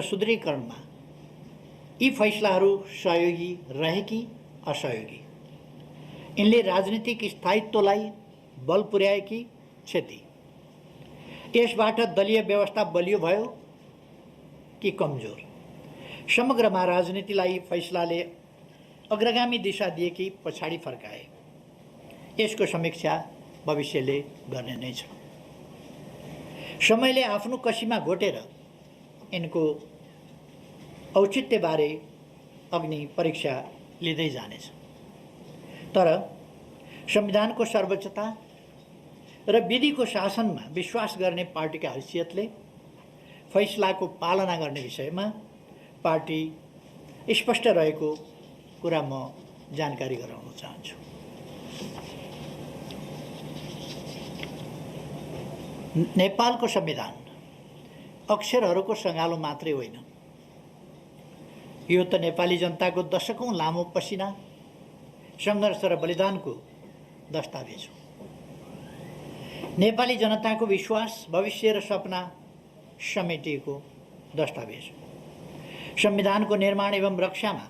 सुदृढीकरणमा यी फैसलाहरू सहयोगी रहे कि असहयोगी, यिनले राजनीतिक स्थायित्वलाई बल पुर्याए कि क्षति, यसबाट दलीय व्यवस्था बलियो भयो कि कमजोर, समग्रमा राजनीतिलाई फैसलाले अग्रगामी दिशा दिए कि पछाडि फर्काए, यसको समीक्षा भविष्यले गर्ने नै छ। समयले आफ्नो कसीमा घोटेर यिनको औचित्यबारे अग्नि परीक्षा लिँदै जानेछ। तर संविधानको सर्वोच्चता र विधिको शासनमा विश्वास गर्ने पार्टीका हैसियतले फैसलाको पालना गर्ने विषयमा पार्टी स्पष्ट रहेको कुरा म जानकारी गराउन चाहन्छु। नेपालको संविधान अक्षरहरूको सँगालो मात्रै होइन, यो त नेपाली जनताको दशकौं लामो पसिना, सङ्घर्ष र बलिदानको दस्तावेज हो। नेपाली जनताको विश्वास, भविष्य र सपना समेटिएको दस्तावेज हो। संविधानको निर्माण एवं रक्षामा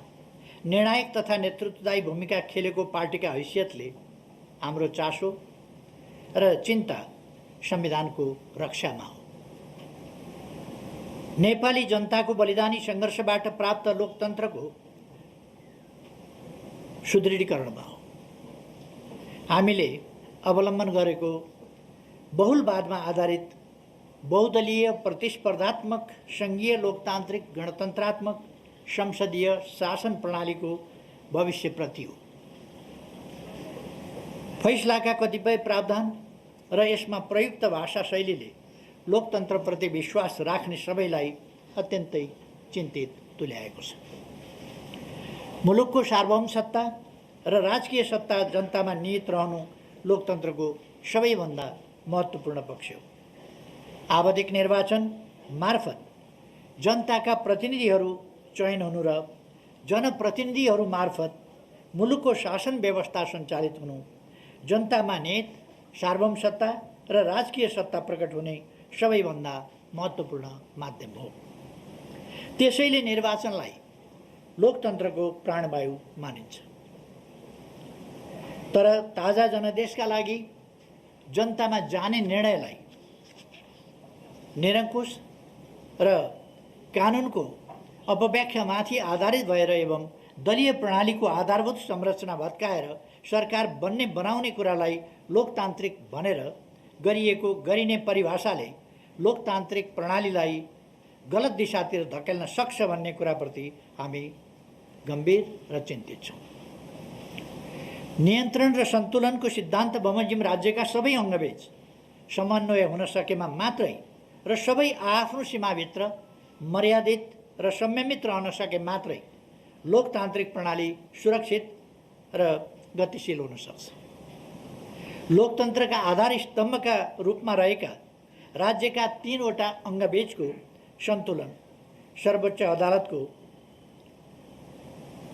निर्णायक तथा नेतृत्वदायी भूमिका खेलेको पार्टीका हैसियतले हाम्रो चासो र चिन्ता संविधानको रक्षामा हो। नेपाली जनताको बलिदानी सङ्घर्षबाट प्राप्त लोकतन्त्रको सुदृढीकरणमा हो। हामीले अवलम्बन गरेको बहुलवादमा आधारित बहुदलीय प्रतिस्पर्धात्मक सङ्घीय लोकतान्त्रिक गणतन्त्रात्मक संसदीय शासन प्रणालीको भविष्यप्रति हो। फैसलाका कतिपय प्रावधान र यसमा प्रयुक्त भाषा शैलीले लोकतन्त्रप्रति विश्वास राख्ने सबैलाई अत्यन्तै चिन्तित तुल्याएको छ। मुलुकको सार्वभौम सत्ता र राजकीय सत्ता जनतामा निहित रहनु लोकतन्त्रको सबैभन्दा महत्त्वपूर्ण पक्ष हो। आवधिक निर्वाचन मार्फत जनताका प्रतिनिधिहरू चयन हुनु र जनप्रतिनिधिहरू मार्फत मुलुकको शासन व्यवस्था सञ्चालित हुनु जनतामा निहित सार्वभौम सत्ता र राजकीय सत्ता प्रकट हुने सबैभन्दा महत्त्वपूर्ण माध्यम हो। त्यसैले निर्वाचनलाई लोकतन्त्रको प्राणवायु मानिन्छ। तर ताजा जनादेशका लागि जनतामा जाने निर्णयलाई निरङ्कुश र कानुनको अपव्याख्यामाथि आधारित भएर एवं दलीय प्रणालीको आधारभूत संरचना भत्काएर सरकार बनाउने कुरालाई लोकतान्त्रिक भनेर गरिने परिभाषाले लोकतान्त्रिक प्रणालीलाई गलत दिशातिर धकेल्न सक्छ भन्ने कुराप्रति हामी गम्भीर र चिन्तित छौँ। नियन्त्रण र सन्तुलनको सिद्धान्त बमोजिम राज्यका सबै अङ्गबीच समन्वय हुन सकेमा मात्रै र सबै आफ्नो सीमाभित्र मर्यादित र संयमित रहन सके मात्रै लोकतान्त्रिक प्रणाली सुरक्षित र गतिशील हुन सक्छ। लोकतन्त्रका आधार स्तम्भका रूपमा रहेका राज्यका 3वटा अङ्गबीचको सन्तुलन सर्वोच्च अदालतको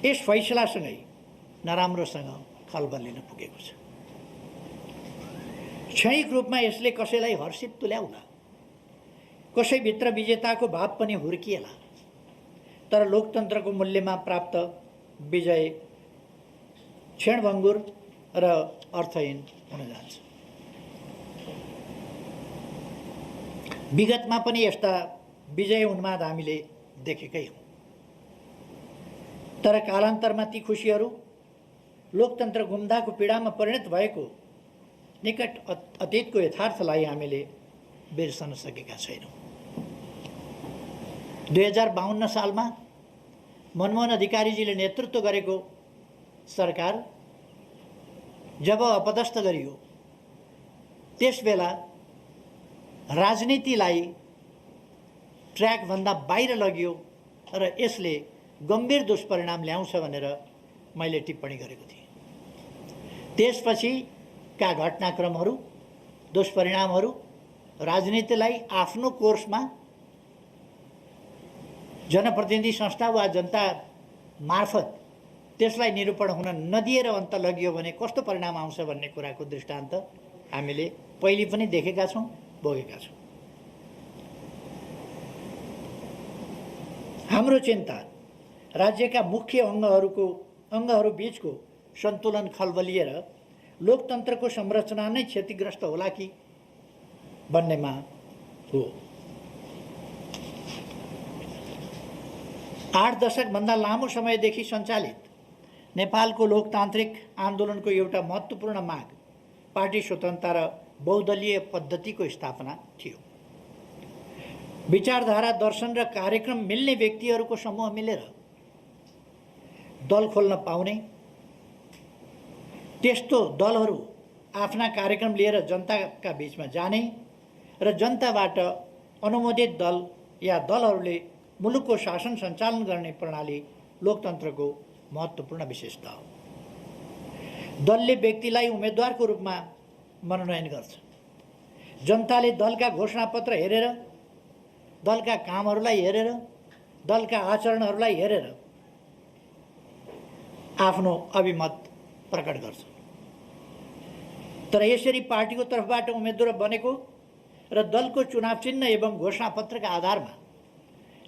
यस फैसलासँगै नराम्रोसँग खलबलिन पुगेको छ। क्षणिक रूपमा यसले कसैलाई हर्षित तुल्याउला, कसैभित्र विजेताको भाव पनि हुर्किएला, तर लोकतन्त्रको मूल्यमा प्राप्त विजय क्षणभङ्गुर र अर्थहीन हुन जान्छ। विगतमा पनि यस्ता विजय उन्माद हामीले देखेकै हौँ। तर कालान्तरमा ती खुसीहरू लोकतन्त्र गुम्दाको पीडामा परिणत भएको निकट अतीतको यथार्थलाई हामीले बिर्सन सकेका छैनौँ। 2052 सालमा मनमोहन अधिकारीजीले नेतृत्व गरेको सरकार जब अपदस्थ गरियो, त्यसबेला राजनीतिलाई ट्र्याकभन्दा बाहिर लगियो र यसले गम्भीर दुष्परिणाम ल्याउँछ भनेर मैले टिप्पणी गरेको थिएँ। त्यसपछिका घटनाक्रमहरू, दुष्परिणामहरू राजनीतिलाई आफ्नो कोर्समा जनप्रतिनिधि संस्था वा जनता मार्फत त्यसलाई निरूपण हुन नदिएर अन्त लगियो भने कस्तो परिणाम आउँछ भन्ने कुराको दृष्टान्त हामीले पहिले पनि देखेका छौँ, भोगेका छौँ। हाम्रो चिन्ता राज्यका मुख्य अङ्गहरू बीचको सन्तुलन खलबलिएर लोकतन्त्रको संरचना नै क्षतिग्रस्त होला कि भन्नेमा हो। 8 दशकभन्दा लामो समयदेखि सञ्चालित नेपालको लोकतान्त्रिक आन्दोलनको एउटा महत्त्वपूर्ण माग पार्टी स्वतन्त्रता र बहुदलीय पद्धतिको स्थापना थियो। विचारधारा, दर्शन र कार्यक्रम मिल्ने व्यक्तिहरूको समूह मिलेर दल खोल्न पाउने, त्यस्तो दलहरू आफ्ना कार्यक्रम लिएर जनताका बीचमा जाने र जनताबाट अनुमोदित दल या दलहरूले मुलुकको शासन सञ्चालन गर्ने प्रणाली लोकतन्त्रको महत्त्वपूर्ण विशेषता हो। दलले व्यक्तिलाई उम्मेदवारको रूपमा मनोनयन गर्छ। जनताले दलका घोषणापत्र हेरेर, दलका कामहरूलाई हेरेर, दलका आचरणहरूलाई हेरेर आफ्नो अभिमत प्रकट गर्छ। तर यसरी पार्टीको तर्फबाट उम्मेदवार बनेको र दलको चुनाव चिन्ह एवं घोषणापत्रका आधारमा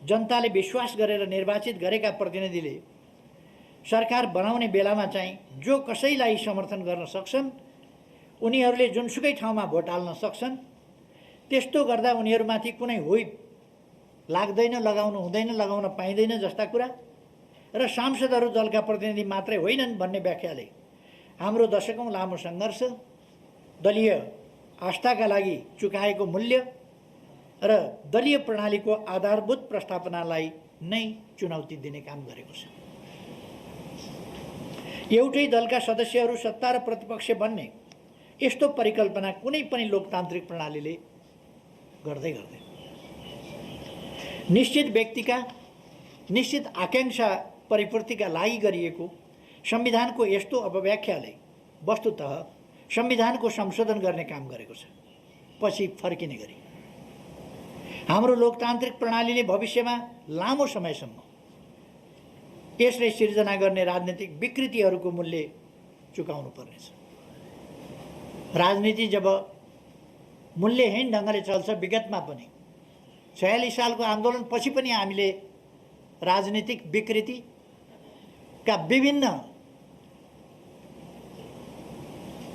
जनताले विश्वास गरेर निर्वाचित गरेका प्रतिनिधिले सरकार बनाउने बेलामा चाहिँ जो कसैलाई समर्थन गर्न सक्छन्, उनीहरूले जुनसुकै ठाउँमा भोट हाल्न सक्छन्। त्यस्तो गर्दा उनीहरूमाथि कुनै हुइप लाग्दैन, लगाउनु हुँदैन, लगाउन पाइँदैन जस्ता कुरा र सांसदहरू दलका प्रतिनिधि मात्रै होइनन् भन्ने व्याख्याले हाम्रो दशकौँ लामो सङ्घर्ष, दलीय आस्थाका लागि चुकाएको मूल्य र दलीय प्रणालीको आधारभूत प्रस्थापनालाई नै चुनौती दिने काम गरेको छ। एउटै दलका सदस्यहरू सत्ता र प्रतिपक्ष बन्ने यस्तो परिकल्पना कुनै पनि लोकतान्त्रिक प्रणालीले गर्दैन। निश्चित व्यक्तिका निश्चित आकांक्षा परिपूर्तिका लागि गरिएको संविधानको यस्तो अपव्याख्याले वस्तुतः संविधानको संशोधन गर्ने काम गरेको छ, पछि फर्किने गरी। हाम्रो लोकतान्त्रिक प्रणालीले भविष्यमा लामो समयसम्म यसले सिर्जना गर्ने राजनीतिक विकृतिहरूको मूल्य चुकाउनु पर्नेछ। राजनीति जब मूल्यहीन ढङ्गले चल्छ, विगतमा पनि 46 सालको आन्दोलन पछि पनि हामीले राजनीतिक विकृतिका विभिन्न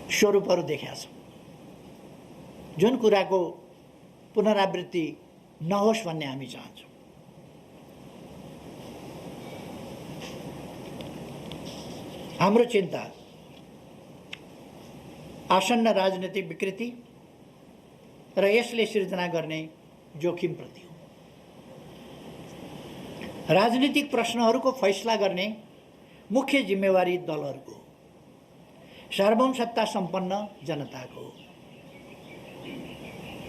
स्वरूपहरू देखेका छौँ, जुन कुराको पुनरावृत्ति नहोस् भन्ने हामी चाहन्छौँ। हाम्रो चिन्ता आसन्न राजनीतिक विकृति र यसले सिर्जना गर्ने जोखिमप्रति हो। राजनीतिक प्रश्नहरूको फैसला गर्ने मुख्य जिम्मेवारी दलहरूको हो, सार्वभौम सत्ता सम्पन्न जनताको हो।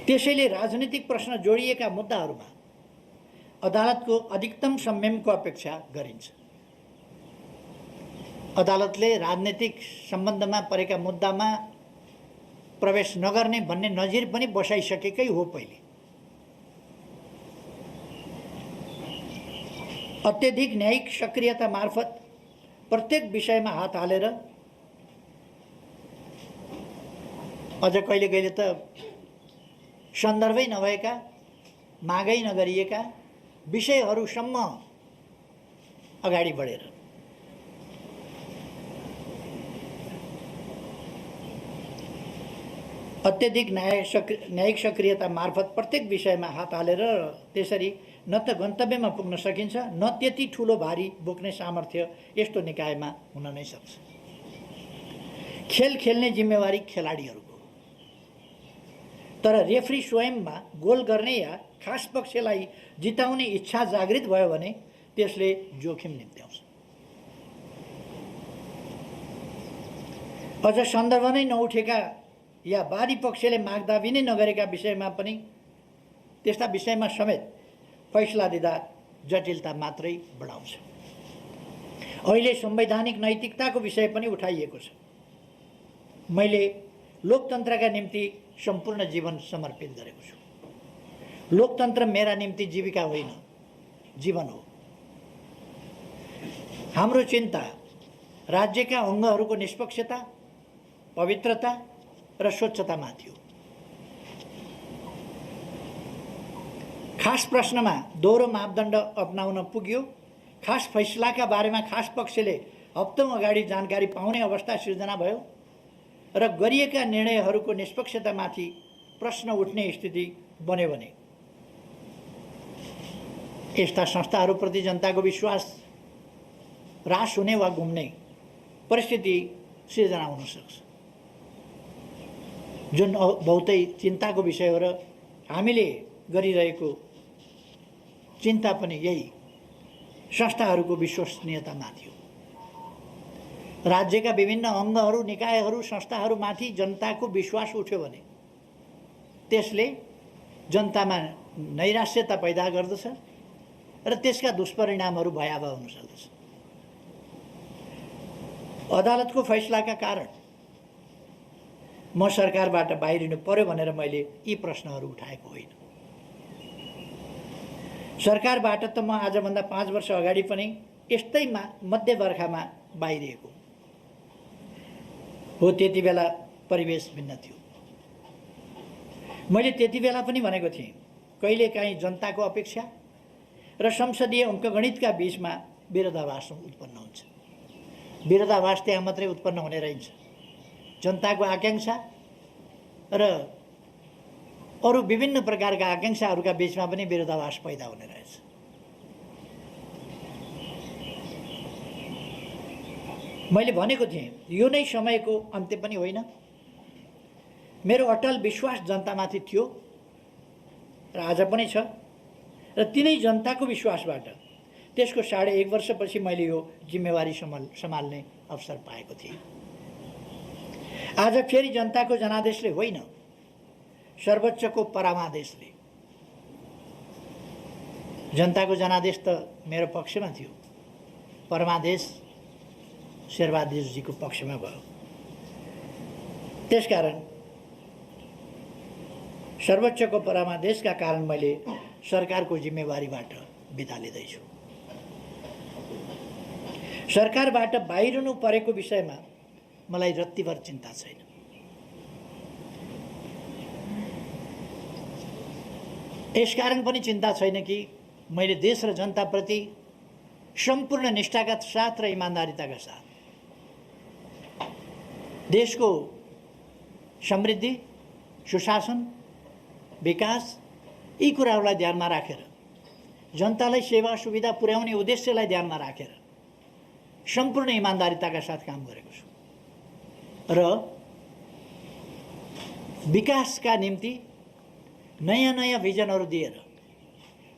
त्यसैले राजनीतिक प्रश्न जोडिएका मुद्दाहरूमा अदालतको अधिकतम संयमको अपेक्षा गरिन्छ। अदालतले राजनीतिक सम्बन्धमा परेका मुद्दामा प्रवेश नगर्ने भन्ने नजिर पनि बसाइसकेकै हो। पहिले अत्यधिक न्यायिक सक्रियता मार्फत प्रत्येक विषयमा हात हालेर, अझ कहिले कहिले त सन्दर्भै नभएका, मागै नगरिएका विषयहरूसम्म अगाडि बढेर अत्यधिक न्यायिक सक्रियता मार्फत प्रत्येक विषयमा हात हालेर त्यसरी न त गन्तव्यमा पुग्न सकिन्छ, न त्यति ठुलो भारी बोक्ने सामर्थ्य यस्तो निकायमा हुन नै सक्छ। खेल खेल्ने जिम्मेवारी खेलाडीहरूको, तर रेफ्री स्वयंमा गोल गर्ने या खास पक्षलाई जिताउने इच्छा जागृत भयो भने त्यसले जोखिम निम्त्याउँछ। अझ सन्दर्भ नै नउठेका या वादी पक्षले मागदाबी नै नगरेका विषयमा पनि, त्यस्ता विषयमा समेत फैसला दिँदा जटिलता मात्रै बढाउँछ। अहिले संवैधानिक नैतिकताको विषय पनि उठाइएको छ। मैले लोकतन्त्रका निम्ति सम्पूर्ण जीवन समर्पित गरेको छु। लोकतन्त्र मेरा निम्ति जीविका होइन, जीवन हो। हाम्रो चिन्ता राज्यका अङ्गहरूको निष्पक्षता, पवित्रता र स्वच्छतामाथि हो। खास प्रश्नमा दोहोरो मापदण्ड अपनाउन पुग्यो। खास फैसलाका बारेमा खास पक्षले हप्तौँ अगाडि जानकारी पाउने अवस्था सिर्जना भयो र गरिएका निर्णयहरूको निष्पक्षतामाथि प्रश्न उठ्ने स्थिति बन्यो भने यस्ता संस्थाहरूप्रति जनताको विश्वास ह्रास हुने वा गुम्ने परिस्थिति सिर्जना हुन सक्छ, जुन बहुतै चिन्ताको विषय हो। र हामीले गरिरहेको चिन्ता पनि यही संस्थाहरूको विश्वसनीयतामाथि हो। राज्यका विभिन्न अङ्गहरू, निकायहरू, संस्थाहरूमाथि जनताको विश्वास उठ्यो भने त्यसले जनतामा नैराश्यता पैदा गर्दछ र त्यसका दुष्परिणामहरू भयावह हुन सक्दछ। अदालतको फैसलाका कारण म सरकारबाट बाहिरिनु पर्यो भनेर मैले यी प्रश्नहरू उठाएको होइन। सरकारबाट त म आजभन्दा 5 वर्ष अगाडि पनि यस्तै मध्यवर्खामा बाहिरिएको हो। त्यति बेला परिवेश भिन्न थियो। मैले त्यति बेला पनि भनेको थिएँ, कहिलेकाहीँ जनताको अपेक्षा र संसदीय अङ्कगणितका बीचमा विरोधाभास उत्पन्न हुन्छ। विरोधाभास त्यहाँ मात्रै उत्पन्न हुने रहन्छ। जनताको आकाङ्क्षा र अरू विभिन्न प्रकारका आकाङ्क्षाहरूका बीचमा पनि विरोधाभास पैदा हुने रहेछ। मैले भनेको थिएँ, यो नै समयको अन्त्य पनि होइन। मेरो अटल विश्वास जनतामाथि थियो र आज पनि छ र तिनै जनताको विश्वासबाट त्यसको 1.5 वर्षपछि मैले यो जिम्मेवारी सम्हाल्ने अवसर पाएको थिएँ। आज फेरि जनताको जनादेशले होइन, सर्वोच्चको परमादेशले। जनताको जनादेश त मेरो पक्षमा थियो, परमादेश शेरबहादुरजीको पक्षमा भयो। त्यसकारण सर्वोच्चको परमादेशका कारण मैले सरकारको जिम्मेवारीबाट बिदा लिँदैछु। सरकारबाट बाहिरिनु परेको विषयमा मलाई रत्तिभर चिन्ता छैन। यसकारण पनि चिन्ता छैन कि मैले देश र जनताप्रति सम्पूर्ण निष्ठाका साथ र इमान्दारिताका साथ देशको समृद्धि, सुशासन, विकास यी कुराहरूलाई ध्यानमा राखेर, जनतालाई सेवा सुविधा पुर्याउने उद्देश्यलाई ध्यानमा राखेर सम्पूर्ण इमान्दारिताका साथ काम गरेको छु र विकासका निम्ति नयाँ नयाँ भिजनहरू दिएर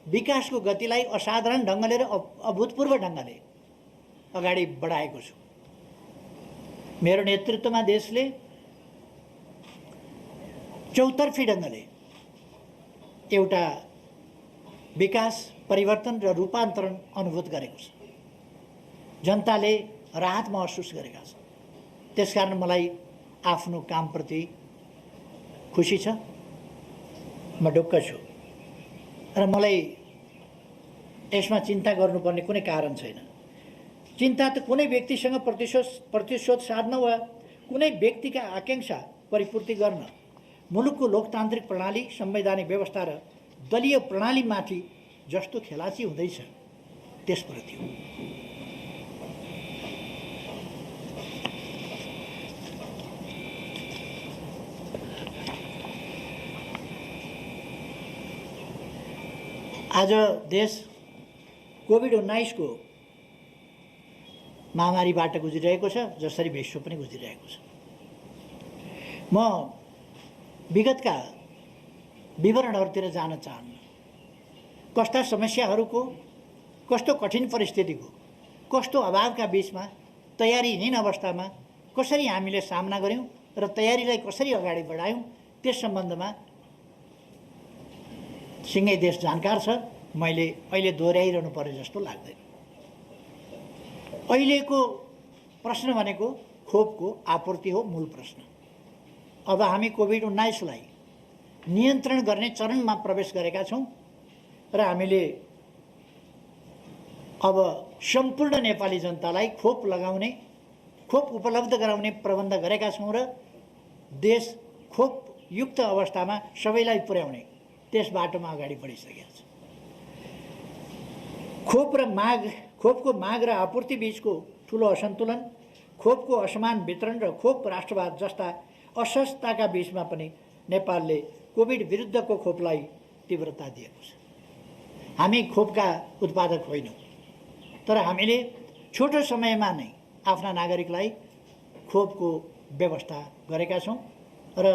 विकासको गतिलाई असाधारण ढङ्गले र अभूतपूर्व ढङ्गले अगाडि बढाएको छु। मेरो नेतृत्वमा देशले चौतर्फी ढङ्गले एउटा विकास, परिवर्तन र रूपान्तरण अनुभूत गरेको छ। जनताले राहत महसुस गरेका छन्। त्यसकारण मलाई आफ्नो कामप्रति खुसी छ, म ढुक्क छु र मलाई यसमा चिन्ता गर्नुपर्ने कुनै कारण छैन। चिन्ता त कुनै व्यक्तिसँग प्रतिशोध साध्न वा कुनै व्यक्तिका आकाङ्क्षा परिपूर्ति गर्न मुलुकको लोकतान्त्रिक प्रणाली, संवैधानिक व्यवस्था र दलीय प्रणालीमाथि जस्तो खेलाची हुँदैछ त्यसप्रति हो। आज देश कोभिड-19 को महामारीबाट गुजिरहेको छ, जसरी विश्व पनि गुजिरहेको छ। म विगतका विवरणहरूतिर जान चाहन्न। कस्ता समस्याहरूको, कस्तो कठिन परिस्थितिको, कस्तो अभावका बीचमा, तयारीहीन अवस्थामा कसरी हामीले सामना गर्यौं र तयारीलाई कसरी अगाडि बढायौं त्यस सम्बन्धमा सिंगै देश जानकार छ। मैले अहिले दोहोऱ्याइरहनु पर्यो जस्तो लाग्दैन। अहिलेको प्रश्न भनेको खोपको आपूर्ति हो मूल प्रश्न। अब हामी कोभिड-19 लाई नियन्त्रण गर्ने चरणमा प्रवेश गरेका छौं र हामीले अब सम्पूर्ण नेपाली जनतालाई खोप लगाउने, खोप उपलब्ध गराउने प्रबन्ध गरेका छौं र देश खोप युक्त अवस्थामा सबैलाई पुर्याउने त्यस बाटोमा अगाडि बढिसकेको छ। खोप र माग, खोपको माग र आपूर्ति बीचको ठुलो असन्तुलन, खोपको असमान वितरण र खोप राष्ट्रवाद जस्ता असहजताका बीचमा पनि नेपालले कोभिड विरुद्धको खोपलाई तीव्रता दिएको छ। हामी खोपका उत्पादक होइनौँ, तर हामीले छोटो समयमा नै आफ्ना नागरिकलाई खोपको व्यवस्था गरेका छौँ र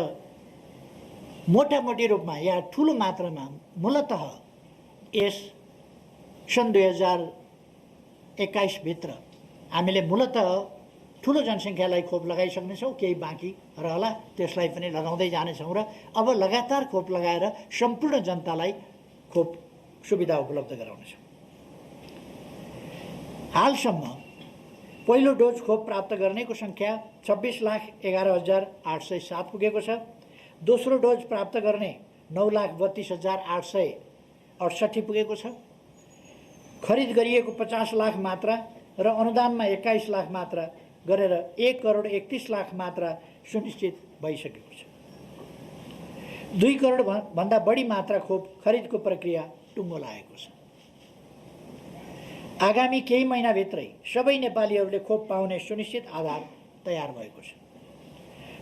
मोटामोटी रूपमा या ठुलो मात्रामा मूलतः यस सन् 2021 भित्र हामीले मूलतः ठुलो जनसङ्ख्यालाई खोप लगाइसक्नेछौँ। केही बाँकी रहला, त्यसलाई पनि लगाउँदै जानेछौँ र अब लगातार खोप लगाएर सम्पूर्ण जनतालाई खोप सुविधा उपलब्ध गराउनेछौँ। हालसम्म पहिलो डोज खोप प्राप्त गर्नेको सङ्ख्या 26,11,807 पुगेको छ। दोस्रो डोज प्राप्त गर्ने 9,32,868 पुगेको छ। खरिद गरिएको 50 लाख मात्रा र अनुदानमा 21 लाख मात्रा गरेर 1,31,00,000 मात्रा सुनिश्चित भइसकेको छ। 2 करोड भन्दा बढी मात्रा खोप खरिदको प्रक्रिया टुङ्गो लागेको छ। आगामी केही महिनाभित्रै सबै नेपालीहरूले खोप पाउने सुनिश्चित आधार तयार भएको छ।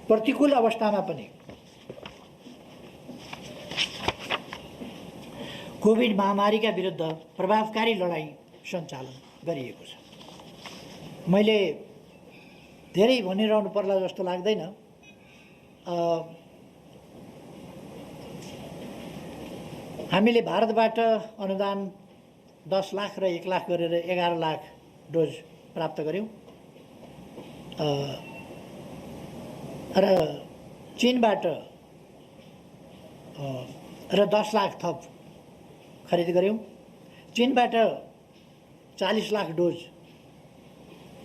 प्रतिकूल अवस्थामा पनि कोभिड महामारीका विरुद्ध प्रभावकारी लडाईँ सञ्चालन गरिएको छ। मैले धेरै भनिरहनु पर्ला जस्तो लाग्दैन। हामीले भारतबाट अनुदान 10 लाख र 1 लाख गरेर 11 लाख डोज प्राप्त गऱ्यौँ र चीनबाट र 10 लाख थप खरिद गऱ्यौँ। चीनबाट 40 लाख डोज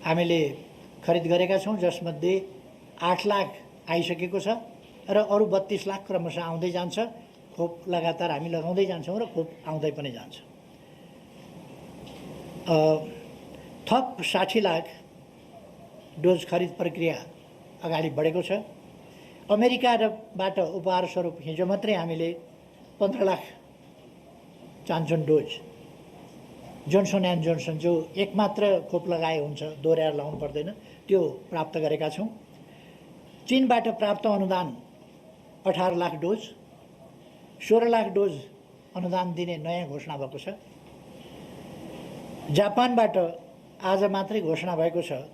हामीले खरिद गरेका छौँ, जसमध्ये 8 लाख आइसकेको छ र अरू 32 लाख क्रमशः आउँदै जान्छ। खोप लगातार हामी लगाउँदै जान्छौँ र खोप आउँदै पनि जान्छ। थप 60 लाख डोज खरिद प्रक्रिया अगाडि बढेको छ। अमेरिकाबाट उपहार स्वरूप हिजो मात्रै हामीले 15 lakh Janssen dose Johnson and Johnson, जो एक मात्र खोप लगाए हुन्छ, दोहोऱ्याएर लगाउनु पर्दैन, त्यो प्राप्त गरेका छौँ। चीनबाट प्राप्त अनुदान 18 लाख डोज, 16 लाख डोज अनुदान दिने नयाँ घोषणा भएको छ। जापानबाट आज मात्रै घोषणा भएको छ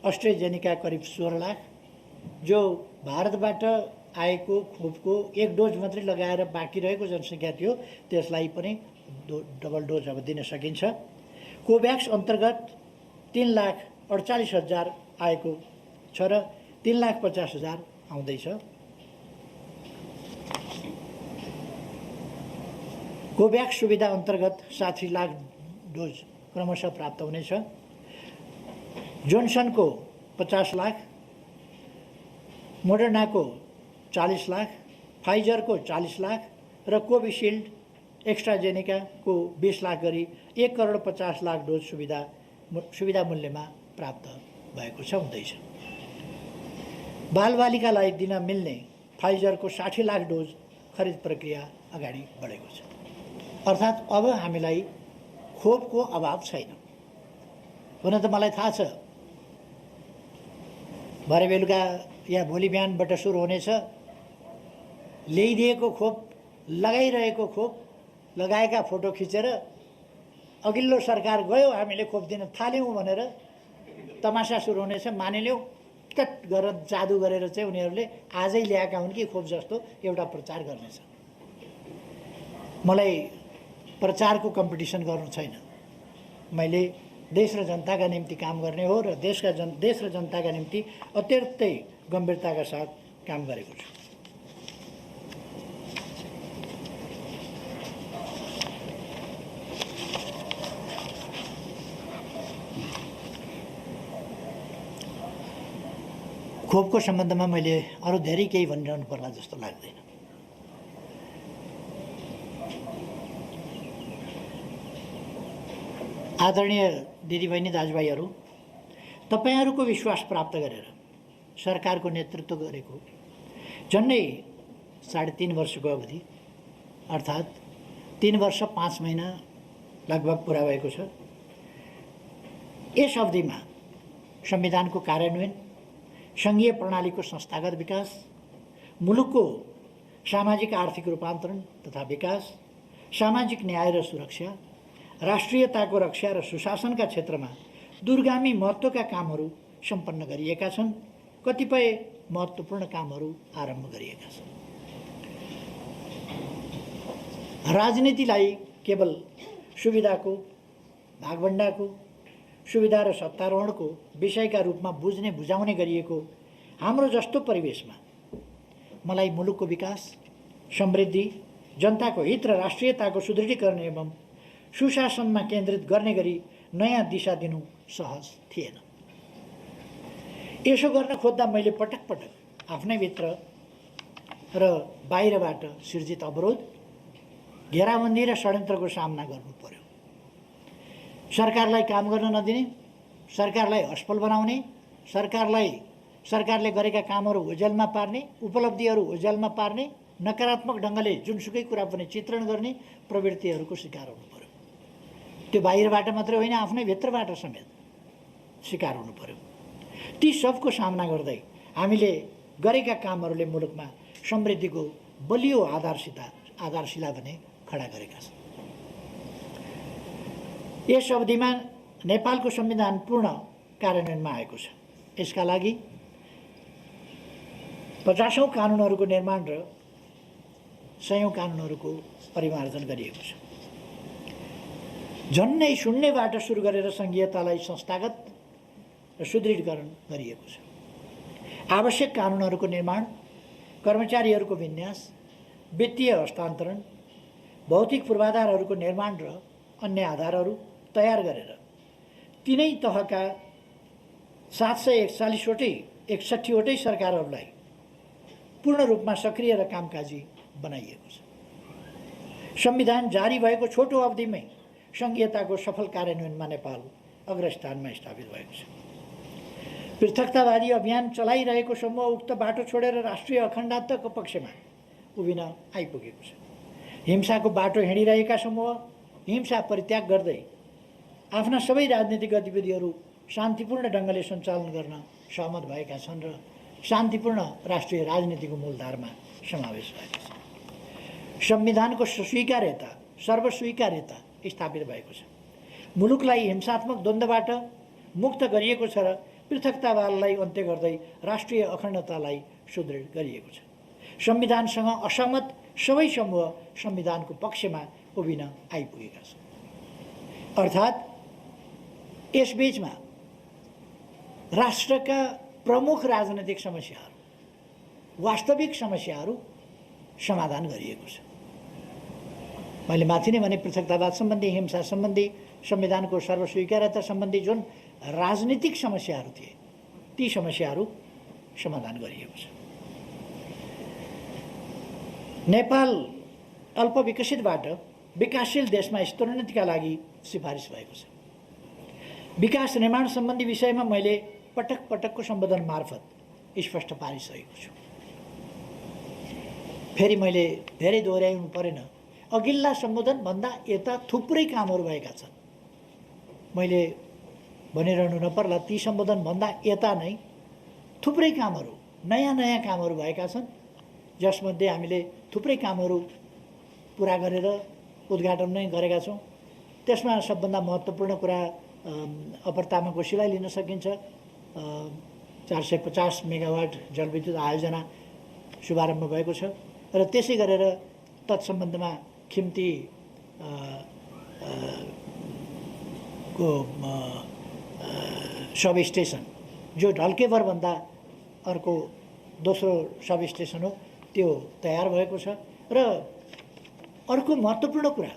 अस्ट्रेजेनिका करिब 16 लाख, जो भारतबाट आएको खोपको 1 डोज मात्रै लगाएर बाँकी रहेको जनसङ्ख्या थियो, त्यसलाई पनि डबल डोज अब दिन सकिन्छ। कोभ्याक्स अन्तर्गत 3,48,000 आएको छ र 3,50,000 आउँदैछ। कोभ्याक्स सुविधा अन्तर्गत 60 लाख डोज क्रमशः प्राप्त हुनेछ। जोन्सनको 50 लाख, मोडर्नाको 40 लाख, फाइजरको 40 लाख र कोभिसिल्ड एक्स्ट्राजेनेकाको 20 लाख गरी 1,50,00,000 डोज सुविधा मूल्यमा प्राप्त भएको छ, हुँदैछ। बालबालिकालाई दिन मिल्ने फाइजरको 60 लाख डोज खरिद प्रक्रिया अगाडि बढेको छ। अर्थात् अब हामीलाई खोपको अभाव छैन। हुन त मलाई थाहा छ भरे बेलुका या भोलि बिहानबाट सुरु हुनेछ, ल्याइदिएको खोप, लगाइरहेको खोप, लगाएका फोटो खिचेर अघिल्लो सरकार गयो हामीले खोप दिन थाल्यौँ भनेर तमासा सुरु हुनेछ। मानिलिउँ टट गरेर जादु गरेर चाहिँ उनीहरूले आजै ल्याएका हुन् कि खोप जस्तो एउटा प्रचार गर्नेछ। मलाई प्रचारको कम्पिटिसन गर्नु छैन। मैले देश र जनताका निम्ति काम गर्ने हो र देश र जनताका निम्ति अत्यन्तै गम्भीरताका साथ काम गरेको छु। खोपको सम्बन्धमा मैले अरू धेरै केही भनिरहनु पर्ला जस्तो लाग्दैन। आदरणीय दिदीबहिनी दाजुभाइहरू, तपाईँहरूको विश्वास प्राप्त गरेर सरकारको नेतृत्व गरेको झन्डै 3.5 वर्षको अवधि, अर्थात् 3 वर्ष 5 महिना लगभग पुरा भएको छ। यस अवधिमा संविधानको कार्यान्वयन, सङ्घीय प्रणालीको संस्थागत विकास, मुलुकको सामाजिक आर्थिक रूपान्तरण तथा विकास, सामाजिक न्याय र सुरक्षा, राष्ट्रियताको रक्षा र सुशासनका क्षेत्रमा दूरगामी महत्त्वका कामहरू सम्पन्न गरिएका छन्। कतिपय महत्त्वपूर्ण कामहरू आरम्भ गरिएका छन्। राजनीतिलाई केवल सुविधाको, भागभण्डाको, सुविधा र सत्तारोहणको विषयका रूपमा बुझाउने गरिएको हाम्रो जस्तो परिवेशमा मलाई मुलुकको विकास, समृद्धि, जनताको हित र राष्ट्रियताको सुदृढीकरण एवं सुशासनमा केन्द्रित गर्ने गरी नयाँ दिशा दिनु सहज थिएन। यसो गर्न खोज्दा मैले पटक पटक आफ्नै भित्र र बाहिरबाट सिर्जित अवरोध, घेराबन्दी र षड्यन्त्रको सामना गर्नु पर्यो। सरकारलाई काम गर्न नदिने, सरकारलाई असफल बनाउने, सरकारले गरेका कामहरू ओझेलमा पार्ने, उपलब्धिहरू ओझेलमा पार्ने, नकारात्मक ढङ्गले जुनसुकै कुरा पनि चित्रण गर्ने प्रवृत्तिहरूको शिकार हुनु पर्यो। त्यो बाहिरबाट मात्रै होइन, आफ्नै भित्रबाट समेत शिकार हुनु पर्यो। ती सबको सामना गर्दै हामीले गरेका कामहरूले मुलुकमा समृद्धिको बलियो आधारशिला भने खडा गरेका छन्। यस अवधिमा नेपालको संविधान पूर्ण कार्यान्वयनमा आएको छ। यसका लागि 50औं कानुनहरूको निर्माण र 100औं कानुनहरूको परिमार्जन गरिएको छ। झन्नै शून्यबाट सुरु गरेर सङ्घीयतालाई संस्थागत र सुदृढीकरण गरिएको छ। आवश्यक कानुनहरूको निर्माण, कर्मचारीहरूको विन्यास, वित्तीय हस्तान्तरण, भौतिक पूर्वाधारहरूको निर्माण र अन्य आधारहरू तयार गरेर तीनै तहका 761वटै सरकारहरूलाई पूर्ण रूपमा सक्रिय र कामकाजी बनाइएको छ। संविधान जारी भएको छोटो अवधिमै सङ्घीयताको सफल कार्यान्वयनमा नेपाल अग्रस्थानमा स्थापित भएको छ। पृथकतावादी अभियान चलाइरहेको समूह उक्त बाटो छोडेर राष्ट्रिय अखण्डताको पक्षमा उभिन आइपुगेको छ। हिंसाको बाटो हिँडिरहेका समूह हिंसा परित्याग गर्दै आफ्ना सबै राजनीतिक गतिविधिहरू शान्तिपूर्ण ढङ्गले सञ्चालन गर्न सहमत भएका छन् र शान्तिपूर्ण राष्ट्रिय राजनीतिको मूलधारमा समावेश भएको छ। संविधानको सर्वस्वीकार्यता स्थापित भएको छ। मुलुकलाई हिंसात्मक द्वन्द्वबाट मुक्त गरिएको छ र पृथकतावादलाई अन्त्य गर्दै राष्ट्रिय अखण्डतालाई सुदृढ गरिएको छ। संविधानसँग असहमत सबै समूह संविधानको पक्षमा उभिन आइपुगेका छन्। अर्थात् यसबीचमा राष्ट्रका प्रमुख राजनैतिक समस्याहरू, वास्तविक समस्याहरू समाधान गरिएको छ। मैले माथि नै भने पृथकतावाद सम्बन्धी, हिंसा सम्बन्धी, संविधानको सर्वस्वीकार्यता सम्बन्धी जुन राजनीतिक समस्याहरू थिए ती समस्याहरू समाधान गरिएको छ। नेपाल अल्पविकसितबाट विकासशील देशमा स्तरोन्नतिका लागि सिफारिस भएको छ। विकास निर्माण सम्बन्धी विषयमा मैले पटक पटकको सम्बोधन मार्फत स्पष्ट पारिसकेको छु। फेरि मैले धेरै दोहोऱ्याउनु परेन। अघिल्ला सम्बोधनभन्दा यता थुप्रै कामहरू भएका छन्। मैले भनिरहनु नपर्ला, ती सम्बोधनभन्दा यता नै थुप्रै कामहरू, नयाँ कामहरू भएका छन्, जसमध्ये हामीले थुप्रै कामहरू पुरा गरेर उद्घाटन नै गरेका छौँ। त्यसमा सबभन्दा महत्त्वपूर्ण कुरा अपर कोशीलाई लिन सकिन्छ। 450 मेगावाट जलविद्युत आयोजना शुभारम्भ भएको छ र त्यसै गरेर तत्सम्बन्धमा खिम्ती को सब स्टेसन जो ढल्केभरभन्दा अर्को दोस्रो सब स्टेसन हो, त्यो तयार भएको छ। र अर्को महत्त्वपूर्ण कुरा,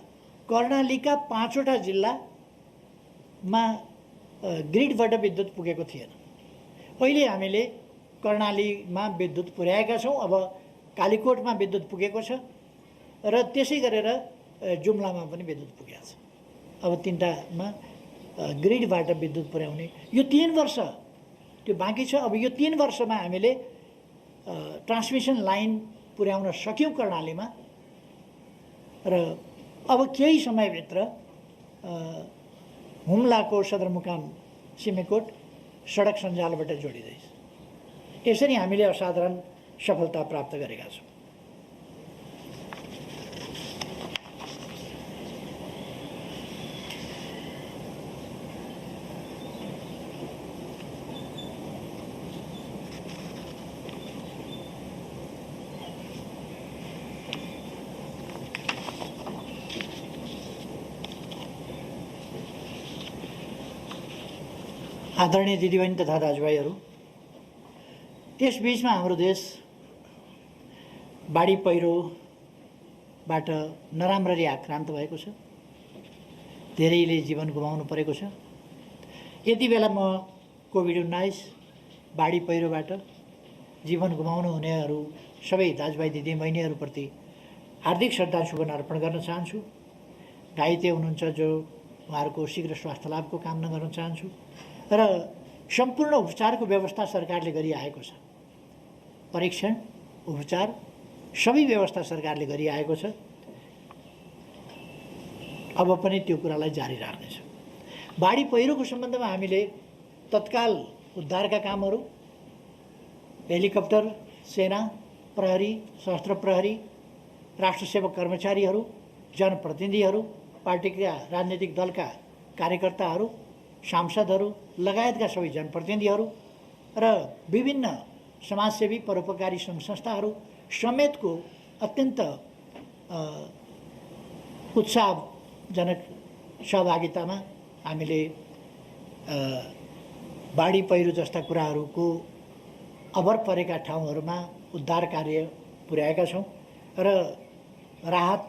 कर्णालीका 5वटा जिल्लामा ग्रिडबाट विद्युत पुगेको थिएन। अहिले हामीले कर्णालीमा विद्युत पुर्याएका छौँ। अब कालीकोटमा विद्युत पुगेको छ र त्यसै गरेर जुम्लामा पनि विद्युत पुगेको छ। अब 3टामा ग्रिडबाट विद्युत पुर्याउने यो 3 वर्ष त्यो बाँकी छ। अब यो 3 वर्षमा हामीले ट्रान्समिसन लाइन पुर्याउन सक्यौँ कर्णालीमा र अब केही समयभित्र हुम्लाको सदरमुकाम सिमीकोट सडक सञ्जालबाट जोडिँदैछ। यसरी हामीले असाधारण सफलता प्राप्त गरेका छौँ। आदरणीय दिदीबहिनी तथा दाजुभाइहरू, यस बीचमा हाम्रो देश बाढी पहिरोबाट नराम्ररी आक्रान्त भएको छ। धेरैले जीवन गुमाउनु परेको छ। यति बेला म कोभिड-19 बाढी पहिरोबाट जीवन गुमाउनु हुनेहरू सबै दाजुभाइ दिदीबहिनीहरूप्रति हार्दिक श्रद्धा सुमन अर्पण गर्न चाहन्छु। घाइते हुनुहुन्छ जो उहाँहरूको शीघ्र स्वास्थ्य लाभको कामना गर्न चाहन्छु र सम्पूर्ण उपचारको व्यवस्था सरकारले गरिआएको छ। परीक्षण, उपचार सबै व्यवस्था सरकारले गरिआएको छ। अब पनि त्यो कुरालाई जारी राख्नेछ। बाढी पहिरोको सम्बन्धमा हामीले तत्काल उद्धारका कामहरू हेलिकप्टर, सेना, प्रहरी, सशस्त्र प्रहरी, राष्ट्रसेवक कर्मचारीहरू, जनप्रतिनिधिहरू, पार्टीका राजनीतिक दलका कार्यकर्ताहरू, सांसदहरू लगायतका सबै जनप्रतिनिधिहरू र विभिन्न समाजसेवी परोपकारी सङ्घ संस्थाहरू समेतको अत्यन्त उत्साहजनक सहभागितामा हामीले बाढी पहिरो जस्ता कुराहरूको अभर परेका ठाउँहरूमा उद्धार कार्य पुर्याएका छौँ र राहत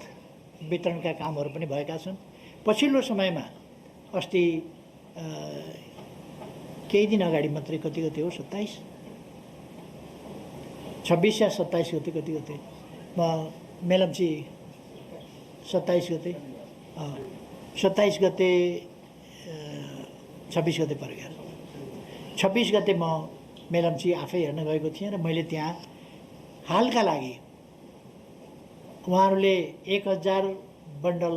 वितरणका कामहरू पनि भएका छन्। पछिल्लो समयमा अस्ति केही दिन अगाडि मात्रै कति गते हो 26 या 27 गते कति गते म मेलम्ची 27 गते 27 गते 26 गते परेको 26 गते म मेलम्ची आफै हेर्न गएको थिएँ र मैले त्यहाँ हालका लागि उहाँहरूले 1000 बन्डल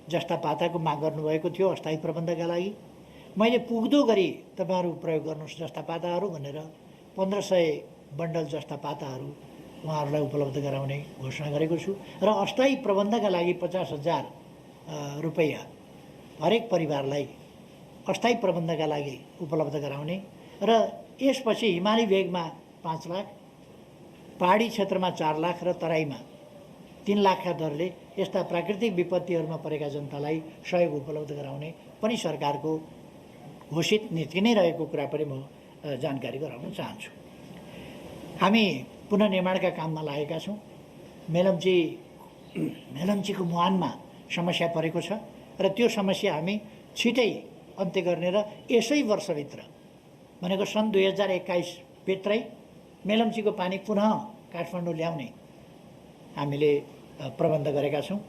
जस्ता पाताको माग गर्नुभएको थियो अस्थायी प्रबन्धका लागि। मैले पुग्दो गरी तपाईँहरू प्रयोग गर्नुहोस् जस्ता पाताहरू भनेर 1500 बन्डल जस्ता पाताहरू उहाँहरूलाई उपलब्ध गराउने घोषणा गरेको छु र अस्थायी प्रबन्धका लागि 50,000 रुपैयाँ हरेक परिवारलाई अस्थायी प्रबन्धका लागि उपलब्ध गराउने र यसपछि हिमाली भेगमा 5 लाख, पहाडी क्षेत्रमा 4 लाख र तराईमा 3 लाखका दरले यस्ता प्राकृतिक विपत्तिहरूमा परेका जनतालाई सहयोग उपलब्ध गराउने पनि सरकारको घोषित नीति नै रहेको कुरा पनि म जानकारी गराउन चाहन्छु। हामी पुनर्निर्माणका काममा लागेका छौँ। मेलम्चीको मुहानमा समस्या परेको छ र त्यो समस्या हामी छिटै अन्त्य गर्ने र यसै वर्षभित्र भनेको सन् 2021 भित्रै मेलम्चीको पानी पुनः काठमाडौँ ल्याउने हामीले प्रबन्ध गरेका छौँ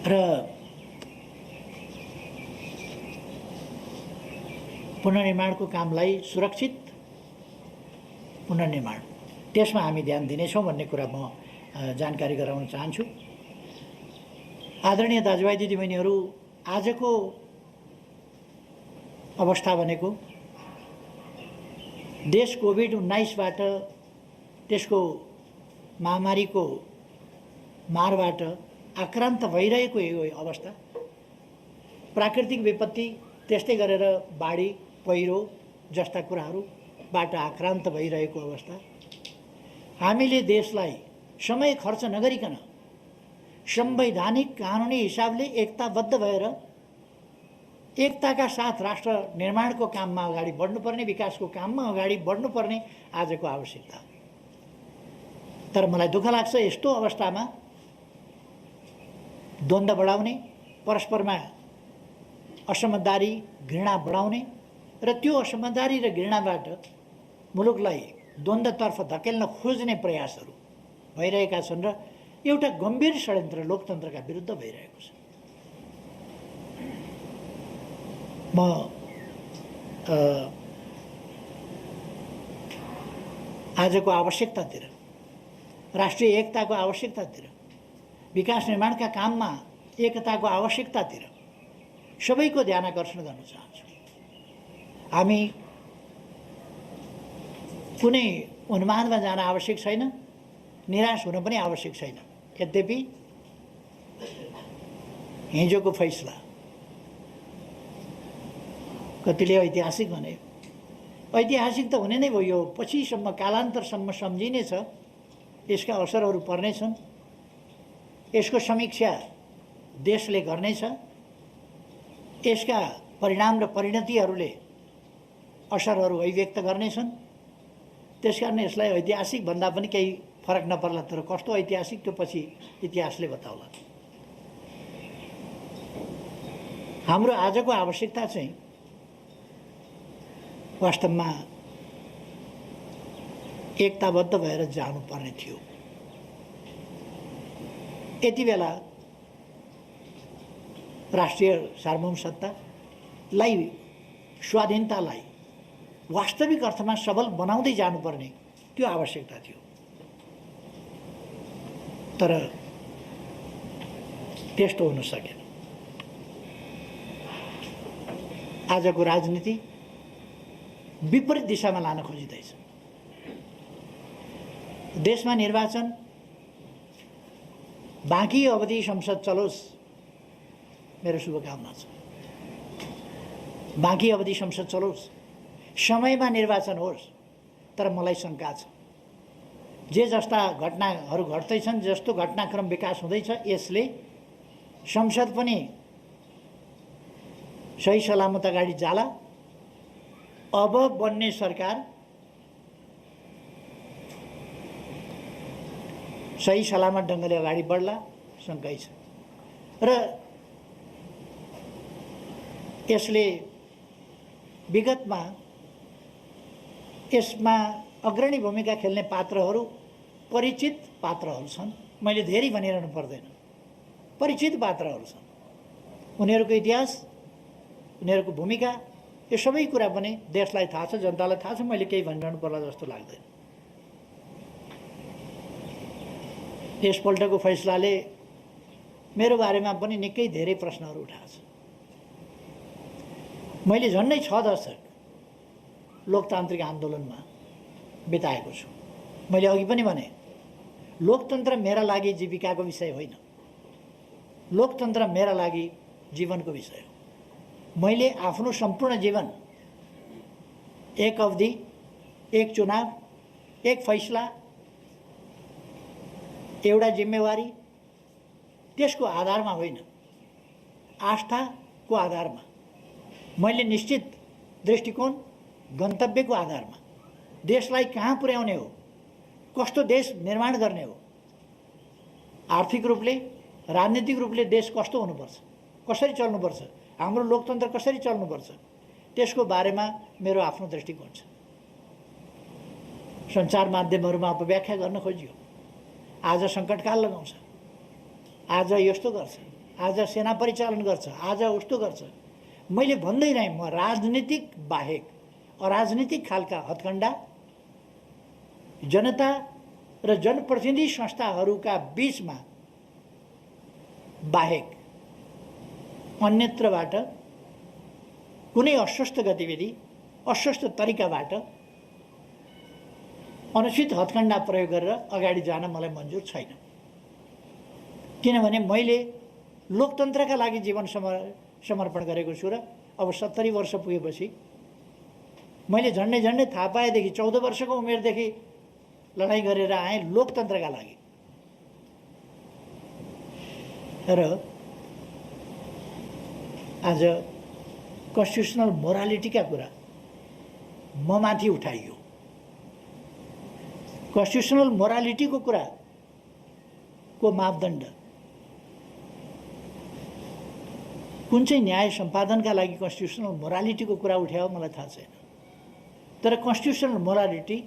र पुनर्निर्माणको कामलाई सुरक्षित पुनर्निर्माण त्यसमा हामी ध्यान दिनेछौँ भन्ने कुरा म जानकारी गराउन चाहन्छु। आदरणीय दाजुभाइ दिदीबहिनीहरू, आजको अवस्था भनेको देश कोभिड-19बाट त्यसको महामारीको मारबाट आक्रान्त भइरहेको यो अवस्था, प्राकृतिक विपत्ति त्यस्तै गरेर बाढी पहिरो जस्ता कुराहरूबाट आक्रान्त भइरहेको अवस्था, हामीले देशलाई समय खर्च नगरिकन संवैधानिक कानुनी हिसाबले एकताबद्ध भएर एकताका साथ राष्ट्र निर्माणको काममा अगाडि बढ्नुपर्ने, विकासको काममा अगाडि बढ्नुपर्ने आजको आवश्यकता। तर मलाई दुःख लाग्छ यस्तो अवस्थामा द्वन्द्व बढाउने, परस्परमा असमझदारी, घृणा बढाउने र त्यो असमझदारी र घृणाबाट मुलुकलाई द्वन्द्वतर्फ धकेल्न खोज्ने प्रयासहरू भइरहेका छन् र एउटा गम्भीर षड्यन्त्र लोकतन्त्रका विरुद्ध भइरहेको छ। म आजको आवश्यकतातिर, राष्ट्रिय एकताको आवश्यकतातिर विकास निर्माणका काममा एकताको आवश्यकतातिर सबैको ध्यान आकर्षण गर्न चाहन्छु। हामी कुनै उन्मादमा जान आवश्यक छैन, निराश हुन पनि आवश्यक छैन। यद्यपि हिजोको फैसला कतिले ऐतिहासिक भने, ऐतिहासिक त हुने नै भयो, यो पछिसम्म कालान्तरसम्म सम्झिनेछ, यसका असरहरू पर्नेछन्, यसको समीक्षा देशले गर्नेछ, यसका परिणाम र परिणतिहरूले असरहरू अभिव्यक्त गर्नेछन्। त्यसकारण यसलाई ऐतिहासिक भन्दा पनि केही फरक नपर्ला, तर कस्तो ऐतिहासिक त्यो पछि इतिहासले बताउला। हाम्रो आजको आवश्यकता चाहिँ वास्तवमा एकताबद्ध भएर जानुपर्ने थियो। यति बेला राष्ट्रिय सार्वभौम सत्तालाई, स्वाधीनतालाई वास्तविक अर्थमा सबल बनाउँदै जानुपर्ने त्यो आवश्यकता थियो। तर त्यस्तो हुन सकेन। आजको राजनीति विपरीत दिशामा लान खोजिँदैछ। देशमा निर्वाचन बाँकी अवधि संसद चलोस्, मेरो शुभकामना छ। बाँकी अवधि संसद चलोस्, समयमा निर्वाचन होस्, तर मलाई शङ्का छ। जे जस्ता घटनाहरू घट्दैछन्, जस्तो घटनाक्रम विकास हुँदैछ, यसले संसद पनि सही सलामत अगाडि जाला। अब बन्ने सरकार सही सलामत ढङ्गले अगाडि बढ्ला, शङ्कै छ। र यसले विगतमा यसमा अग्रणी भूमिका खेल्ने पात्रहरू परिचित पात्रहरू छन्। मैले धेरै भनिरहनु पर्दैन, परिचित पात्रहरू छन्। उनीहरूको इतिहास, उनीहरूको भूमिका, यो सबै कुरा पनि देशलाई थाहा छ, जनतालाई थाहा छ। मैले केही भनिरहनु पर्ला जस्तो लाग्दैन। यसपल्टको फैसलाले मेरो बारेमा पनि निकै धेरै प्रश्नहरू उठाएको छ। मैले झन्डै 6 दशक लोकतान्त्रिक आन्दोलनमा बिताएको छु। मैले अघि पनि भने, लोकतन्त्र मेरा लागि जीविकाको विषय होइन, लोकतन्त्र मेरा लागि जीवनको विषय हो। मैले आफ्नो सम्पूर्ण जीवन एक अवधि, एक चुनाव, एक फैसला, एउटा जिम्मेवारी, त्यसको आधारमा होइन, आस्थाको आधारमा, मैले निश्चित दृष्टिकोण, गन्तव्यको आधारमा देशलाई कहाँ पुर्याउने हो, कस्तो देश निर्माण गर्ने हो, आर्थिक रूपले, राजनीतिक रूपले देश कस्तो हुनुपर्छ, कसरी चल्नुपर्छ, हाम्रो लोकतन्त्र कसरी चल्नुपर्छ, त्यसको बारेमा मेरो आफ्नो दृष्टिकोण छ। सञ्चार माध्यमहरूमा अपव्याख्या गर्न खोजियो। आज सङ्कटकाल लगाउँछ, आज यस्तो गर्छ, आज सेना परिचालन गर्छ, आज उस्तो गर्छ। मैले भन्दै रहेँ, म राजनीतिक बाहेक अराजनीतिक खालका हत्कण्डा जनता र जनप्रतिनिधि संस्थाहरूका बीचमा बाहेक अन्यत्रबाट कुनै अस्वस्थ गतिविधि, अस्वस्थ तरिकाबाट अनुचित हत्कण्डा प्रयोग गरेर अगाडि जान मलाई मन्जुर छैन। किनभने मैले लोकतन्त्रका लागि जीवन समर्पण गरेको छु र अब 70 वर्ष पुगेपछि मैले झन्डै थाहा पाएदेखि 14 वर्षको उमेरदेखि लडाइँ गरेर आएँ लोकतन्त्रका लागि। र आज कन्स्टिट्युसनल मोरालिटीका कुरा म माथि उठाइयो। कन्स्टिट्युसनल मोरालिटीको कुराको मापदण्ड कुन चाहिँ न्याय सम्पादनका लागि कन्स्टिट्युसनल मोरालिटीको कुरा उठायो मलाई थाहा छैन। तर कन्स्टिट्युसनल मोरालिटी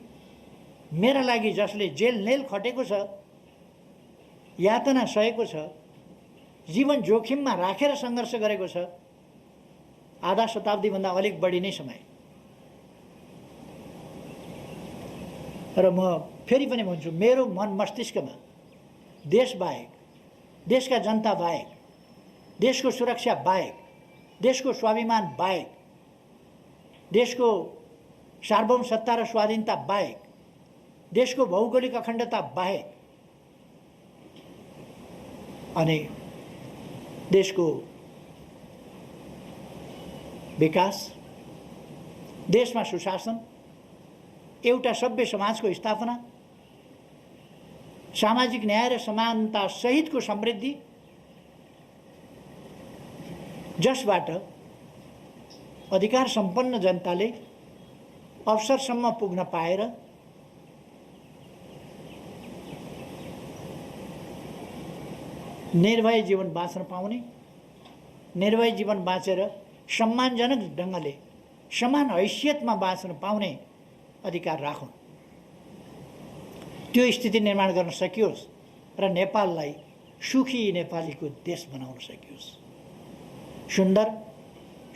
मेरा लागि जसले जेल नेल खटेको छ, यातना सहेको छ, जीवन जोखिममा राखेर सङ्घर्ष गरेको छ, आधा शताब्दीभन्दा अलिक बढी नै समय। र म फेरि पनि भन्छु, मेरो मन मस्तिष्कमा देशबाहेक देशका जनता बाहेक, देशको सुरक्षा बाहेक, देशको स्वाभिमान बाहेक, देशको सार्वभौमसत्ता र स्वाधीनता बाहेक, देशको भौगोलिक अखण्डता बाहेक अनि देशको विकास, देशमा सुशासन, एउटा सभ्य समाजको स्थापना, सामाजिक न्याय र समानता सहितको समृद्धि, जसबाट अधिकार सम्पन्न जनताले अवसरसम्म पुग्न पाएर निर्भय जीवन बाँच्न पाउने, निर्भय जीवन बाँचेर सम्मानजनक ढङ्गले समान हैसियतमा बाँच्न पाउने अधिकार राखौँ। त्यो स्थिति निर्माण गर्न सकियोस् र नेपाललाई सुखी नेपालीको देश बनाउन सकियोस्। सुन्दर,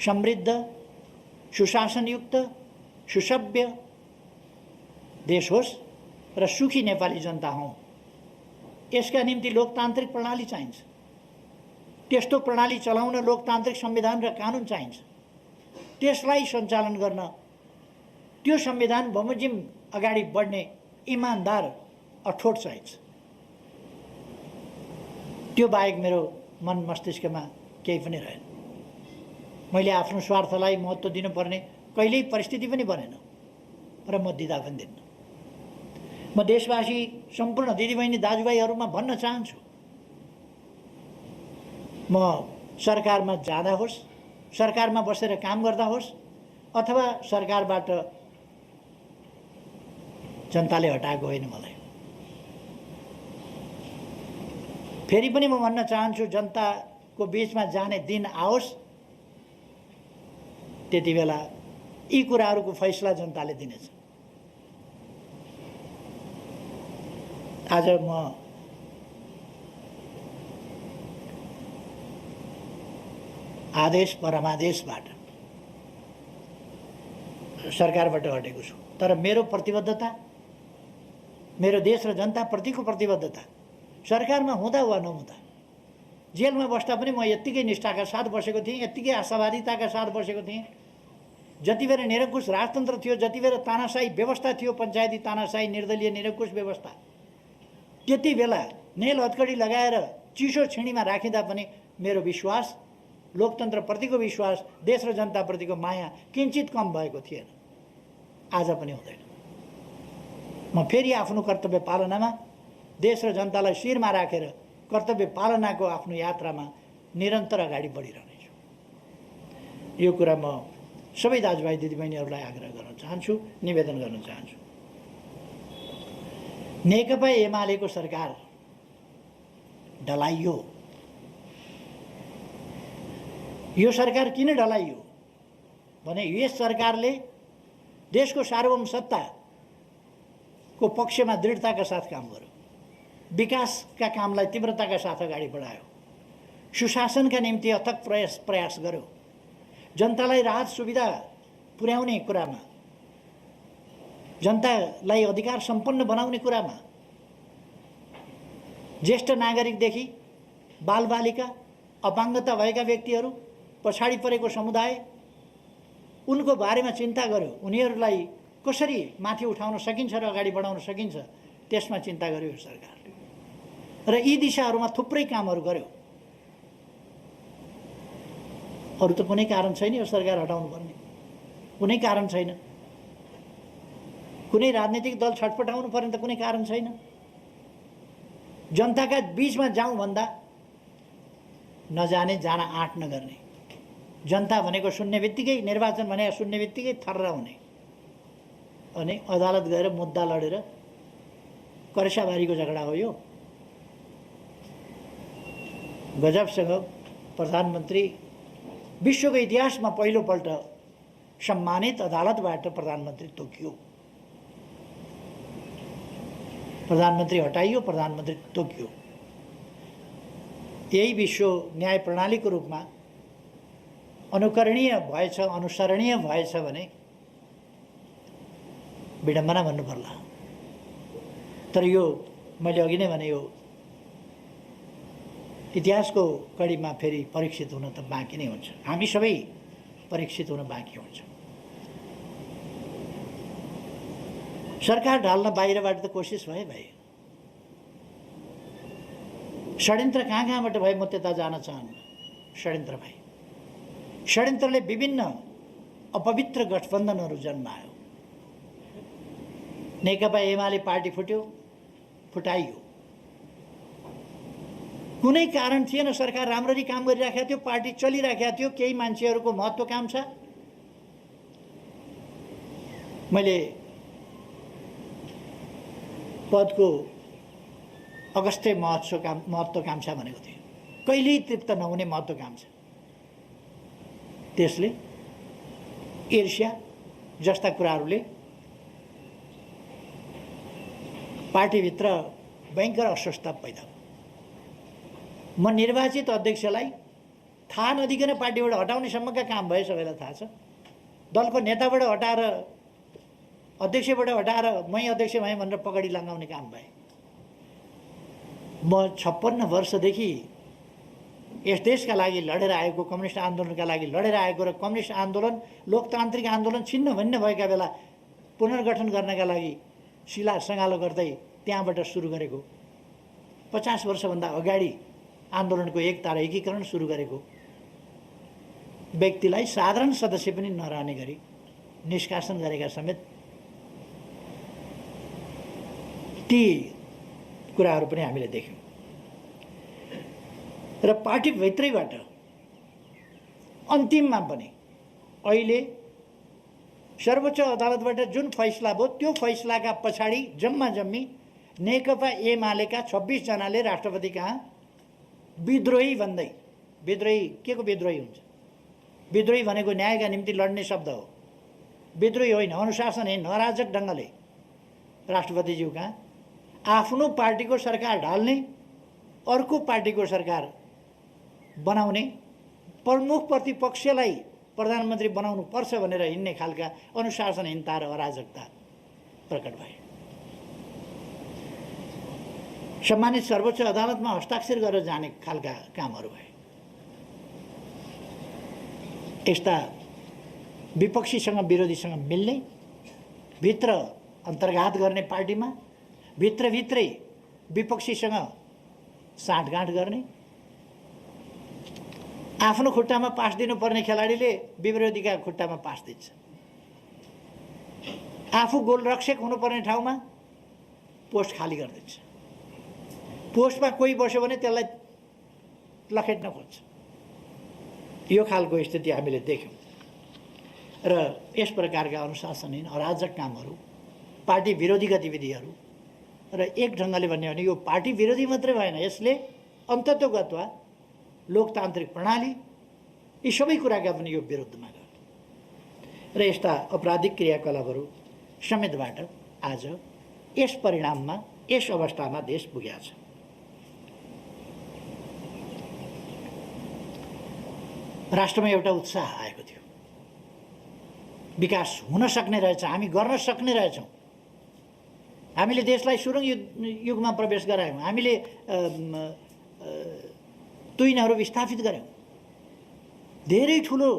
समृद्ध, सुशासनयुक्त, सुसभ्य देश होस् र सुखी नेपाली जनता हौँ। यसका निम्ति लोकतान्त्रिक प्रणाली चाहिन्छ। त्यस्तो प्रणाली चलाउन लोकतान्त्रिक संविधान र कानुन चाहिन्छ। त्यसलाई सञ्चालन गर्न त्यो संविधान बमोजिम अगाडि बढ्ने इमानदार अठोट चाहिन्छ। त्यो बाहेक मेरो मन मस्तिष्कमा केही पनि रहेन। मैले आफ्नो स्वार्थलाई महत्त्व दिनुपर्ने कहिल्यै परिस्थिति पनि बनेन र म दिँदा पनि दिन्न। म देशवासी सम्पूर्ण दिदीबहिनी दाजुभाइहरूमा भन्न चाहन्छु, म सरकारमा जाँदा होस्, सरकारमा बसेर काम गर्दा होस् अथवा सरकारबाट जनताले हटाएको होइन मलाई। फेरि पनि म भन्न चाहन्छु, जनताको बीचमा जाने दिन आओस्, त्यति बेला यी कुराहरूको फैसला जनताले दिनेछ। आज म आदेश परमादेशबाट सरकारबाट हटेको छु, तर मेरो प्रतिबद्धता, मेरो देश र जनताप्रतिको प्रतिबद्धता सरकारमा हुँदा वा नहुँदा, जेलमा बस्दा पनि म यत्तिकै निष्ठाका साथ बसेको थिएँ, यत्तिकै आशावादिताका साथ बसेको थिएँ। जति बेला निरङ्कुश राजतन्त्र थियो, जति बेला तानाशाही व्यवस्था थियो, पञ्चायती तानाशाही, निर्दलीय निरङ्कुश व्यवस्था, त्यति बेला नेल हतकडी लगाएर चिसो छिँडीमा राखिँदा पनि मेरो विश्वास, लोकतन्त्रप्रतिको विश्वास, देश र जनताप्रतिको माया किञ्चित कम भएको थिएन। आज पनि हुँदैन। म फेरि आफ्नो कर्तव्य पालनामा देश र जनतालाई शिरमा राखेर कर्तव्य पालनाको आफ्नो यात्रामा निरन्तर अगाडि बढिरहनेछु। यो कुरा म सबै दाजुभाइ दिदीबहिनीहरूलाई आग्रह गर्न चाहन्छु, निवेदन गर्न चाहन्छु। नेकपा एमालेको सरकार ढलाइयो। यो सरकार किन ढलाइयो भने यस सरकारले देशको सार्वभौम सत्ताको पक्षमा दृढताका साथ काम गर्यो, विकासका कामलाई तीव्रताका साथ अगाडि बढायो, सुशासनका निम्ति अथक प्रयास गर्यो, जनतालाई राहत सुविधा पुर्याउने कुरामा, जनतालाई अधिकार सम्पन्न बनाउने कुरामा, ज्येष्ठ नागरिकदेखि बालबालिका, अपाङ्गता भएका व्यक्तिहरू, पछाडि परेको समुदाय, उनको बारेमा चिन्ता गर्यो। उनीहरूलाई कसरी माथि उठाउन सकिन्छ र अगाडि बढाउन सकिन्छ, त्यसमा चिन्ता गर्यो यो सरकारले र यी दिशाहरूमा थुप्रै कामहरू गर्यो। अरू त कुनै कारण छैन यो सरकार हटाउनु पर्ने, कुनै कारण छैन। कुनै राजनीतिक दल छटपटाउनु पर्ने त कुनै कारण छैन। जनताका बीचमा जाउँ भन्दा नजाने, जान आँट नगर्ने, जनता भनेको सुन्ने बित्तिकै, निर्वाचन भनेको सुन्ने बित्तिकै थर्र हुने अनि अदालत गएर मुद्दा लडेर करेसाबारीको झगडा हो यो। गजबसँग प्रधानमन्त्री विश्वको इतिहासमा पहिलोपल्ट सम्मानित अदालतबाट प्रधानमन्त्री तोकियो। प्रधानमन्त्री हटाइयो, प्रधानमन्त्री तोकियो। यही विश्व न्याय प्रणालीको रूपमा अनुकरणीय भएछ, अनुसरणीय भएछ भने विडम्बना भन्नु पर्ला। तर यो मैले अघि नै भने, यो इतिहासको कडीमा फेरि परीक्षित हुन त बाँकी नै हुन्छ। हामी सबै परीक्षित हुन बाँकी हुन्छ। सरकार ढाल्न बाहिरबाट त कोसिस भयो। षड्यन्त्र कहाँबाट भयो म त्यता जान चाहन्न। षड्यन्त्र भयो। षड्यन्त्रले विभिन्न अपवित्र गठबन्धनहरू जन्मायो। नेकपा एमाले पार्टी फुटाइयो। कुनै कारण थिएन। सरकार राम्ररी काम गरिराखेको थियो, पार्टी चलिराखेको थियो। केही मान्छेहरूको महत्त्वाकांक्षा, मैले पदको अगस्त्य महत्त्वाकांक्षा भनेको थिएँ, कहिल्यै तृप्त नहुने महत्त्वाकांक्षा। त्यसले ईर्ष्या जस्ता कुराहरूले पार्टीभित्र भयङ्कर अस्वस्थता पैदा भयो। म निर्वाचित अध्यक्षलाई थाहा नदिकन पार्टीबाट हटाउनेसम्मका काम भए, सबैलाई थाहा छ। दलको नेताबाट हटाएर, अध्यक्षबाट हटाएर मै अध्यक्ष भएँ भनेर पगडी लगाउने काम भए। म 56 वर्षदेखि यस देशका लागि लडेर आएको, कम्युनिस्ट आन्दोलनका लागि लडेर आएको र कम्युनिस्ट आन्दोलन, लोकतान्त्रिक आन्दोलन छिन्न भिन्न भएका बेला पुनर्गठन गर्नका लागि शिला सङ्गालो गर्दै त्यहाँबाट सुरु गरेको, 50 वर्षभन्दा अगाडि आन्दोलनको एकता र एकीकरण सुरु गरेको व्यक्तिलाई साधारण सदस्य पनि नरहने गरी निष्कासन गरेका समेत ती कुराहरू पनि हामीले देख्यौँ। र पार्टीभित्रैबाट अन्तिममा पनि अहिले सर्वोच्च अदालतबाट जुन फैसला भयो, त्यो फैसलाका पछाडि जम्मा जम्मी नेकपा एमालेका 26 जनाले राष्ट्रपति कहाँ विद्रोही भन्दै, विद्रोही के को विद्रोही हुन्छ? विद्रोही भनेको न्यायका निम्ति लड्ने शब्द हो। विद्रोही होइन, अनुशासन होइन, अराजक ढङ्गले राष्ट्रपतिज्यू कहाँ आफ्नो पार्टीको सरकार ढाल्ने, अर्को पार्टीको सरकार बनाउने, प्रमुख प्रतिपक्षलाई प्रधानमन्त्री बनाउनु पर्छ भनेर हिँड्ने खालका अनुशासनहीनता र अराजकता प्रकट भए। सम्मानित सर्वोच्च अदालतमा हस्ताक्षर गरेर जाने खालका कामहरू भए। यस्ता विपक्षीसँग विरोधीसँग मिल्ने, भित्र अन्तर्घात गर्ने, पार्टीमा भित्रभित्रै विपक्षीसँग साँठगाँठ गर्ने, आफ्नो खुट्टामा पास दिनुपर्ने खेलाडीले विरोधीका खुट्टामा पास दिन्छ, आफू गोलरक्षक हुनुपर्ने ठाउँमा पोस्ट खाली गरिदिन्छ, पोस्टमा कोही बस्यो भने त्यसलाई लखेट्न खोज्छ। यो खालको स्थिति हामीले देख्यौँ। र यस प्रकारका अनुशासनहीन अराजक कामहरू, पार्टी विरोधी गतिविधिहरू, र एक ढङ्गले भन्यो भने यो पार्टी विरोधी मात्रै भएन, यसले अन्ततोगत्वा लोकतान्त्रिक प्रणाली, यी सबै कुराका पनि यो विरुद्धमा गयो। र यस्ता अपराधिक क्रियाकलापहरू समेतबाट आज यस परिणाममा, यस अवस्थामा देश पुगेको छ। राष्ट्रमा एउटा उत्साह आएको थियो, विकास हुन सक्ने रहेछ, हामी गर्न सक्ने रहेछौँ, हामीले देशलाई सुरुङ युगमा प्रवेश गरायौँ, हामीले तुइनहरू विस्थापित गऱ्यौँ, धेरै ठुलो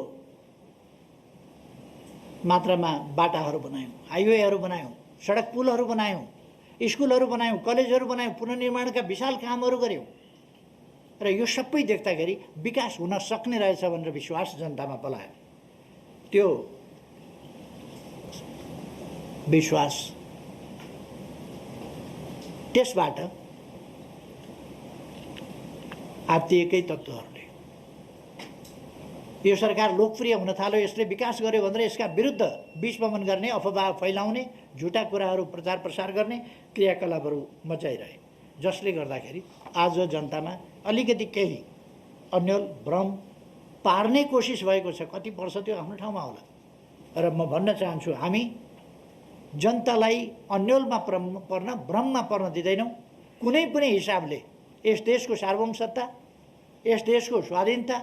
मात्रामा बाटाहरू बनायौँ, हाइवेहरू बनायौँ, सडक पुलहरू बनायौँ, स्कुलहरू बनायौँ, कलेजहरू बनायौँ, पुनर्निर्माणका विशाल कामहरू गऱ्यौँ। र यो सबै देख्दाखेरि विकास हुन सक्ने रहेछ भनेर विश्वास जनतामा पलायो। त्यो विश्वास, त्यसबाट आत्तिएकै तत्त्वहरूले यो सरकार लोकप्रिय हुन थाल्यो, यसले विकास गर्यो भनेर यसका विरुद्ध विषवमन गर्ने, अफवाह फैलाउने, झुटा कुराहरू प्रचार प्रसार गर्ने क्रियाकलापहरू मचाइरहे, जसले गर्दाखेरि आज जनतामा अलिकति केही अन्यल भ्रम पार्ने कोसिस भएको छ। कति पर्छ त्यो आफ्नो ठाउँमा होला। र म भन्न चाहन्छु, हामी जनतालाई अन्यलमा पर्न, भ्रममा पर्न दिँदैनौँ। कुनै पनि हिसाबले यस देशको सार्वभौमसत्ता, यस देशको स्वाधीनता,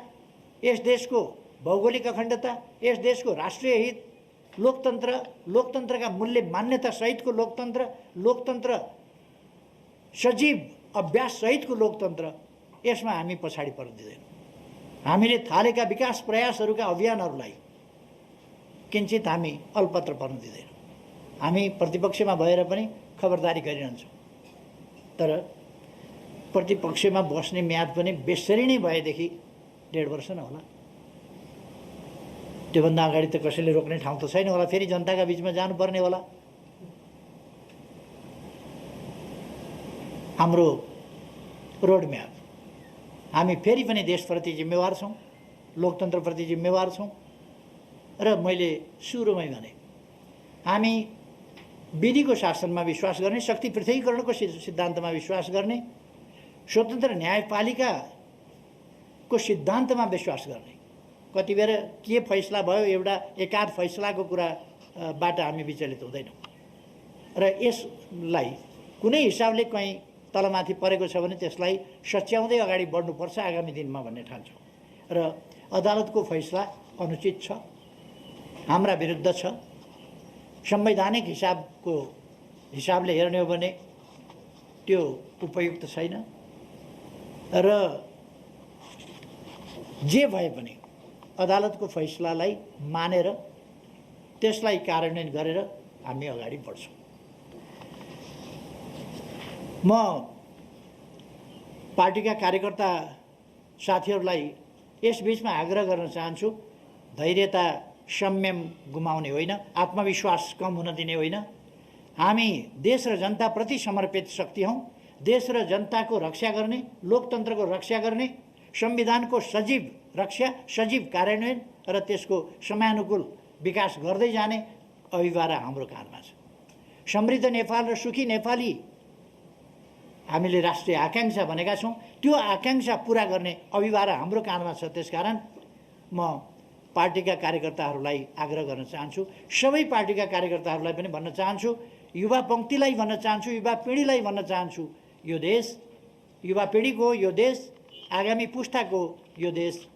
यस देशको भौगोलिक अखण्डता, यस देशको राष्ट्रिय हित, लोकतन्त्र, लोकतन्त्रका मूल्य मान्यता सहितको लोकतन्त्र, लोकतन्त्र सजीव अभ्यास सहितको लोकतन्त्र, यसमा हामी पछाडि पर्न दिँदैनौँ। हामीले थालेका विकास प्रयासहरूका अभियानहरूलाई किञ्चित हामी अल्पत्र पर्न दिँदैनौँ। हामी प्रतिपक्षमा भएर पनि खबरदारी गरिरहन्छौँ, तर प्रतिपक्षमा बस्ने म्याद पनि बेसरी नै भएदेखि 1.5 वर्ष न होला। त्योभन्दा अगाडि त कसैले रोक्ने ठाउँ त छैन होला। फेरि जनताका बिचमा जानुपर्ने होला। हाम्रो रोडम्याप, हामी फेरि पनि देशप्रति जिम्मेवार छौँ, लोकतन्त्रप्रति जिम्मेवार छौँ। र मैले सुरुमै भने हामी विधिको शासनमा विश्वास गर्ने, शक्ति पृथकीकरणको सिद्धान्तमा विश्वास गर्ने, स्वतन्त्र न्यायपालिकाको सिद्धान्तमा विश्वास गर्ने। कति बेर के फैसला भयो एउटा एकाध फैसलाको कुराबाट हामी विचलित हुँदैनौँ र यसलाई कुनै हिसाबले कहीँ तलमाथि परेको छ भने त्यसलाई सच्याउँदै अगाडि बढ्नुपर्छ आगामी दिनमा भन्ने ठान्छौँ। र अदालतको फैसला अनुचित छ, हाम्रा विरुद्ध छ, संवैधानिक हिसाबले हेर्ने हो भने त्यो उपयुक्त छैन। र जे भए पनि अदालतको फैसलालाई मानेर त्यसलाई कार्यान्वयन गरेर हामी अगाडि बढ्छौँ। म पार्टीका कार्यकर्ता साथीहरूलाई यस बीचमा आग्रह गर्न चाहन्छु, धैर्यता संयम गुमाउने होइन, आत्मविश्वास कम हुन दिने होइन। हामी देश र जनताप्रति समर्पित शक्ति हौँ। देश र जनताको रक्षा गर्ने, लोकतन्त्रको रक्षा गर्ने, संविधानको सजीव रक्षा, सजीव कार्यान्वयन र त्यसको समयानुकूल विकास गर्दै जाने अभिभारा हाम्रो काँधमा छ। समृद्ध नेपाल र सुखी नेपाली हामीले राष्ट्रिय आकांक्षा भनेका छौँ। त्यो आकांक्षा पुरा गर्ने अभिभारा हाम्रो काँधमा छ। त्यसकारण म पार्टीका कार्यकर्ताहरूलाई आग्रह गर्न चाहन्छु, सबै पार्टीका कार्यकर्ताहरूलाई पनि भन्न चाहन्छु, युवा पङ्क्तिलाई भन्न चाहन्छु, युवा पिँढीलाई भन्न चाहन्छु, यो देश युवा पिँढीको, यो देश आगामी पुस्ताको, यो देश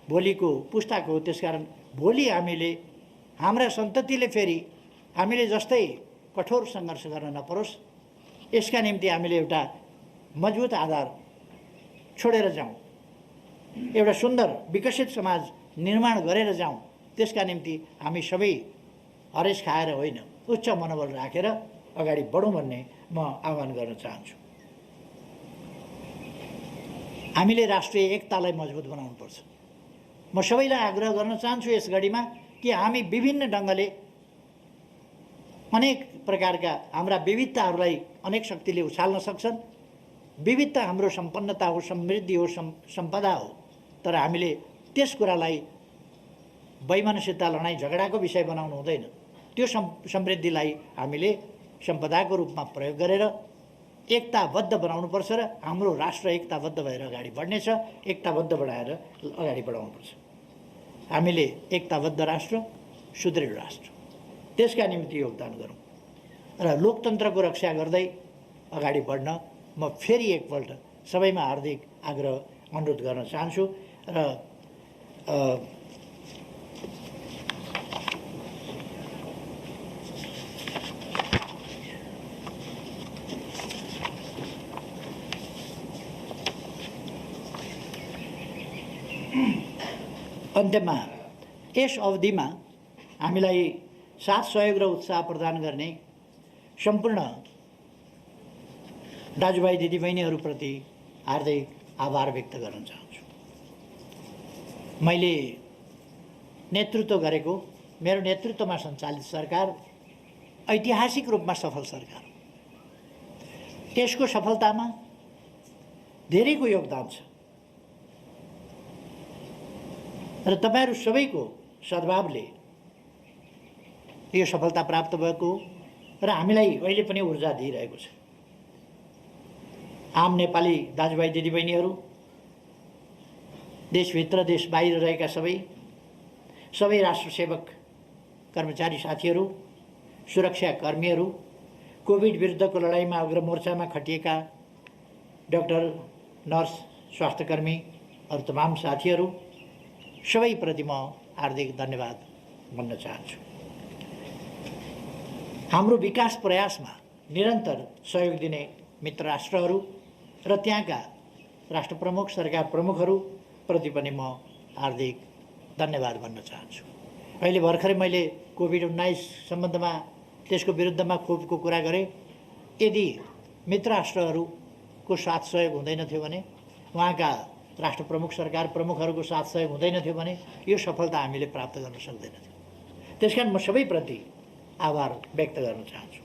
भोलिको पुस्ताको हो। त्यसकारण भोलि हामीले, हाम्रा सन्ततिले फेरि हामीले जस्तै कठोर सङ्घर्ष गर्न नपरोस्, यसका निम्ति हामीले एउटा मजबुत आधार छोडेर जाउँ, एउटा सुन्दर विकसित समाज निर्माण गरेर जाउँ। त्यसका निम्ति हामी सबै हरेस खाएर होइन, उच्च मनोबल राखेर अगाडि बढौँ भन्ने म आह्वान गर्न चाहन्छु। हामीले राष्ट्रिय एकतालाई मजबुत बनाउनुपर्छ। म सबैलाई आग्रह गर्न चाहन्छु यस घडीमा कि हामी विभिन्न ढङ्गले अनेक प्रकारका हाम्रा विविधताहरूलाई अनेक शक्तिले उछाल्न सक्छन्। विविधता हाम्रो सम्पन्नता हो, समृद्धि हो, सम्पदा हो। तर हामीले त्यस कुरालाई वैमनस्यता, लडाइँ झगडाको विषय बनाउनु हुँदैन। त्यो समृद्धिलाई हामीले सम्पदाको रूपमा प्रयोग गरेर एकताबद्ध बनाउनुपर्छ र हाम्रो राष्ट्र एकताबद्ध भएर अगाडि बढ्नेछ। एकताबद्ध बनाएर अगाडि बढाउनुपर्छ। हामीले एकताबद्ध राष्ट्र, सुदृढ राष्ट्र, त्यसका निम्ति योगदान गरौँ र लोकतन्त्रको रक्षा गर्दै अगाडि बढ्न म फेरि एकपल्ट सबैमा हार्दिक आग्रह अनुरोध गर्न चाहन्छु। र अन्त्यमा यस अवधिमा हामीलाई साथ सहयोग र उत्साह प्रदान गर्ने सम्पूर्ण दाजुभाइ दिदीबहिनीहरूप्रति हार्दिक आभार व्यक्त गर्न चाहन्छु। मैले नेतृत्व गरेको, मेरो नेतृत्वमा सञ्चालित सरकार ऐतिहासिक रूपमा सफल सरकार, त्यसको सफलतामा धेरैको योगदान छ र तपाईहरू सबैको सद्भावले यो सफलता प्राप्त भएको र हामीलाई अहिले पनि ऊर्जा दिइरहेको छ। आम नेपाली दाजुभाइ दिदीबहिनीहरू, देशभित्र देश बाहिर रहेका सबै राष्ट्रसेवक कर्मचारी साथीहरू, सुरक्षाकर्मीहरू, कोभिड विरुद्धको लडाइँमा अग्रमोर्चामा खटिएका डाक्टर, नर्स, स्वास्थ्यकर्मी अरू तमाम साथीहरू सबैप्रति म हार्दिक धन्यवाद भन्न चाहन्छु। हाम्रो विकास प्रयासमा निरन्तर सहयोग दिने मित्र राष्ट्रहरू र त्यहाँका राष्ट्र प्रमुख सरकार प्रमुखहरूप्रति पनि म हार्दिक धन्यवाद भन्न चाहन्छु। अहिले भर्खरै मैले कोभिड-19 सम्बन्धमा त्यसको विरुद्धमा खोपको कुरा गरेँ। यदि मित्र राष्ट्रहरूको साथ सहयोग हुँदैन थियो भने, उहाँका राष्ट्र प्रमुख सरकार प्रमुखहरूको साथ सहयोग हुँदैन थियो भने यो सफलता हामीले प्राप्त गर्न सक्दैनथ्यौँ। त्यसकारण म सबैप्रति आभार व्यक्त गर्न चाहन्छु।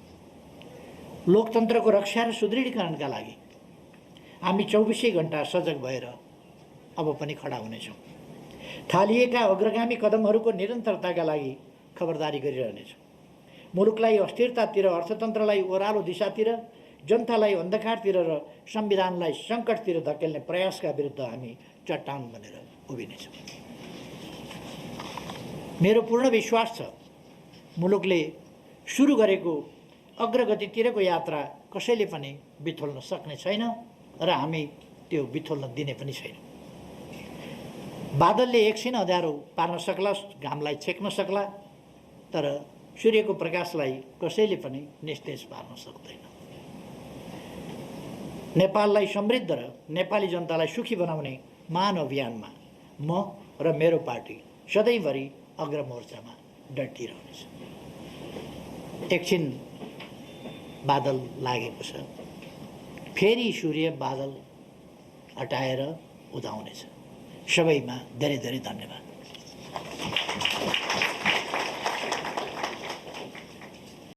लोकतन्त्रको रक्षा र सुदृढीकरणका लागि हामी 24 घण्टा सजग भएर अब पनि खडा हुनेछौँ। थालिएका अग्रगामी कदमहरूको निरन्तरताका लागि खबरदारी गरिरहनेछौँ। मुलुकलाई अस्थिरतातिर, अर्थतन्त्रलाई ओह्रालो दिशातिर, जनतालाई अन्धकारतिर र संविधानलाई सङ्कटतिर धकेल्ने प्रयासका विरुद्ध हामी चट्टान बनेर उभिनेछौँ। मेरो पूर्ण विश्वास छ मुलुकले सुरु गरेको अग्रगतितिरको यात्रा कसैले पनि बिथोल्न सक्ने छैन र हामी त्यो बिथोल्न दिने पनि छैन। बादलले एकछिन अँध्यारो पार्न सक्ला, घामलाई छेक्न सक्ला, तर सूर्यको प्रकाशलाई कसैले पनि निस्तेज पार्न सक्दैन। नेपाललाई समृद्ध र नेपाली जनतालाई सुखी बनाउने महान अभियानमा म र मेरो पार्टी सधैँभरि अग्रमोर्चामा डटिरहनेछ। एकछिन बादल लागेको छ, फेरि सूर्य बादल हटाएर उदाउनेछ। सबैमा धेरै धेरै धन्यवाद।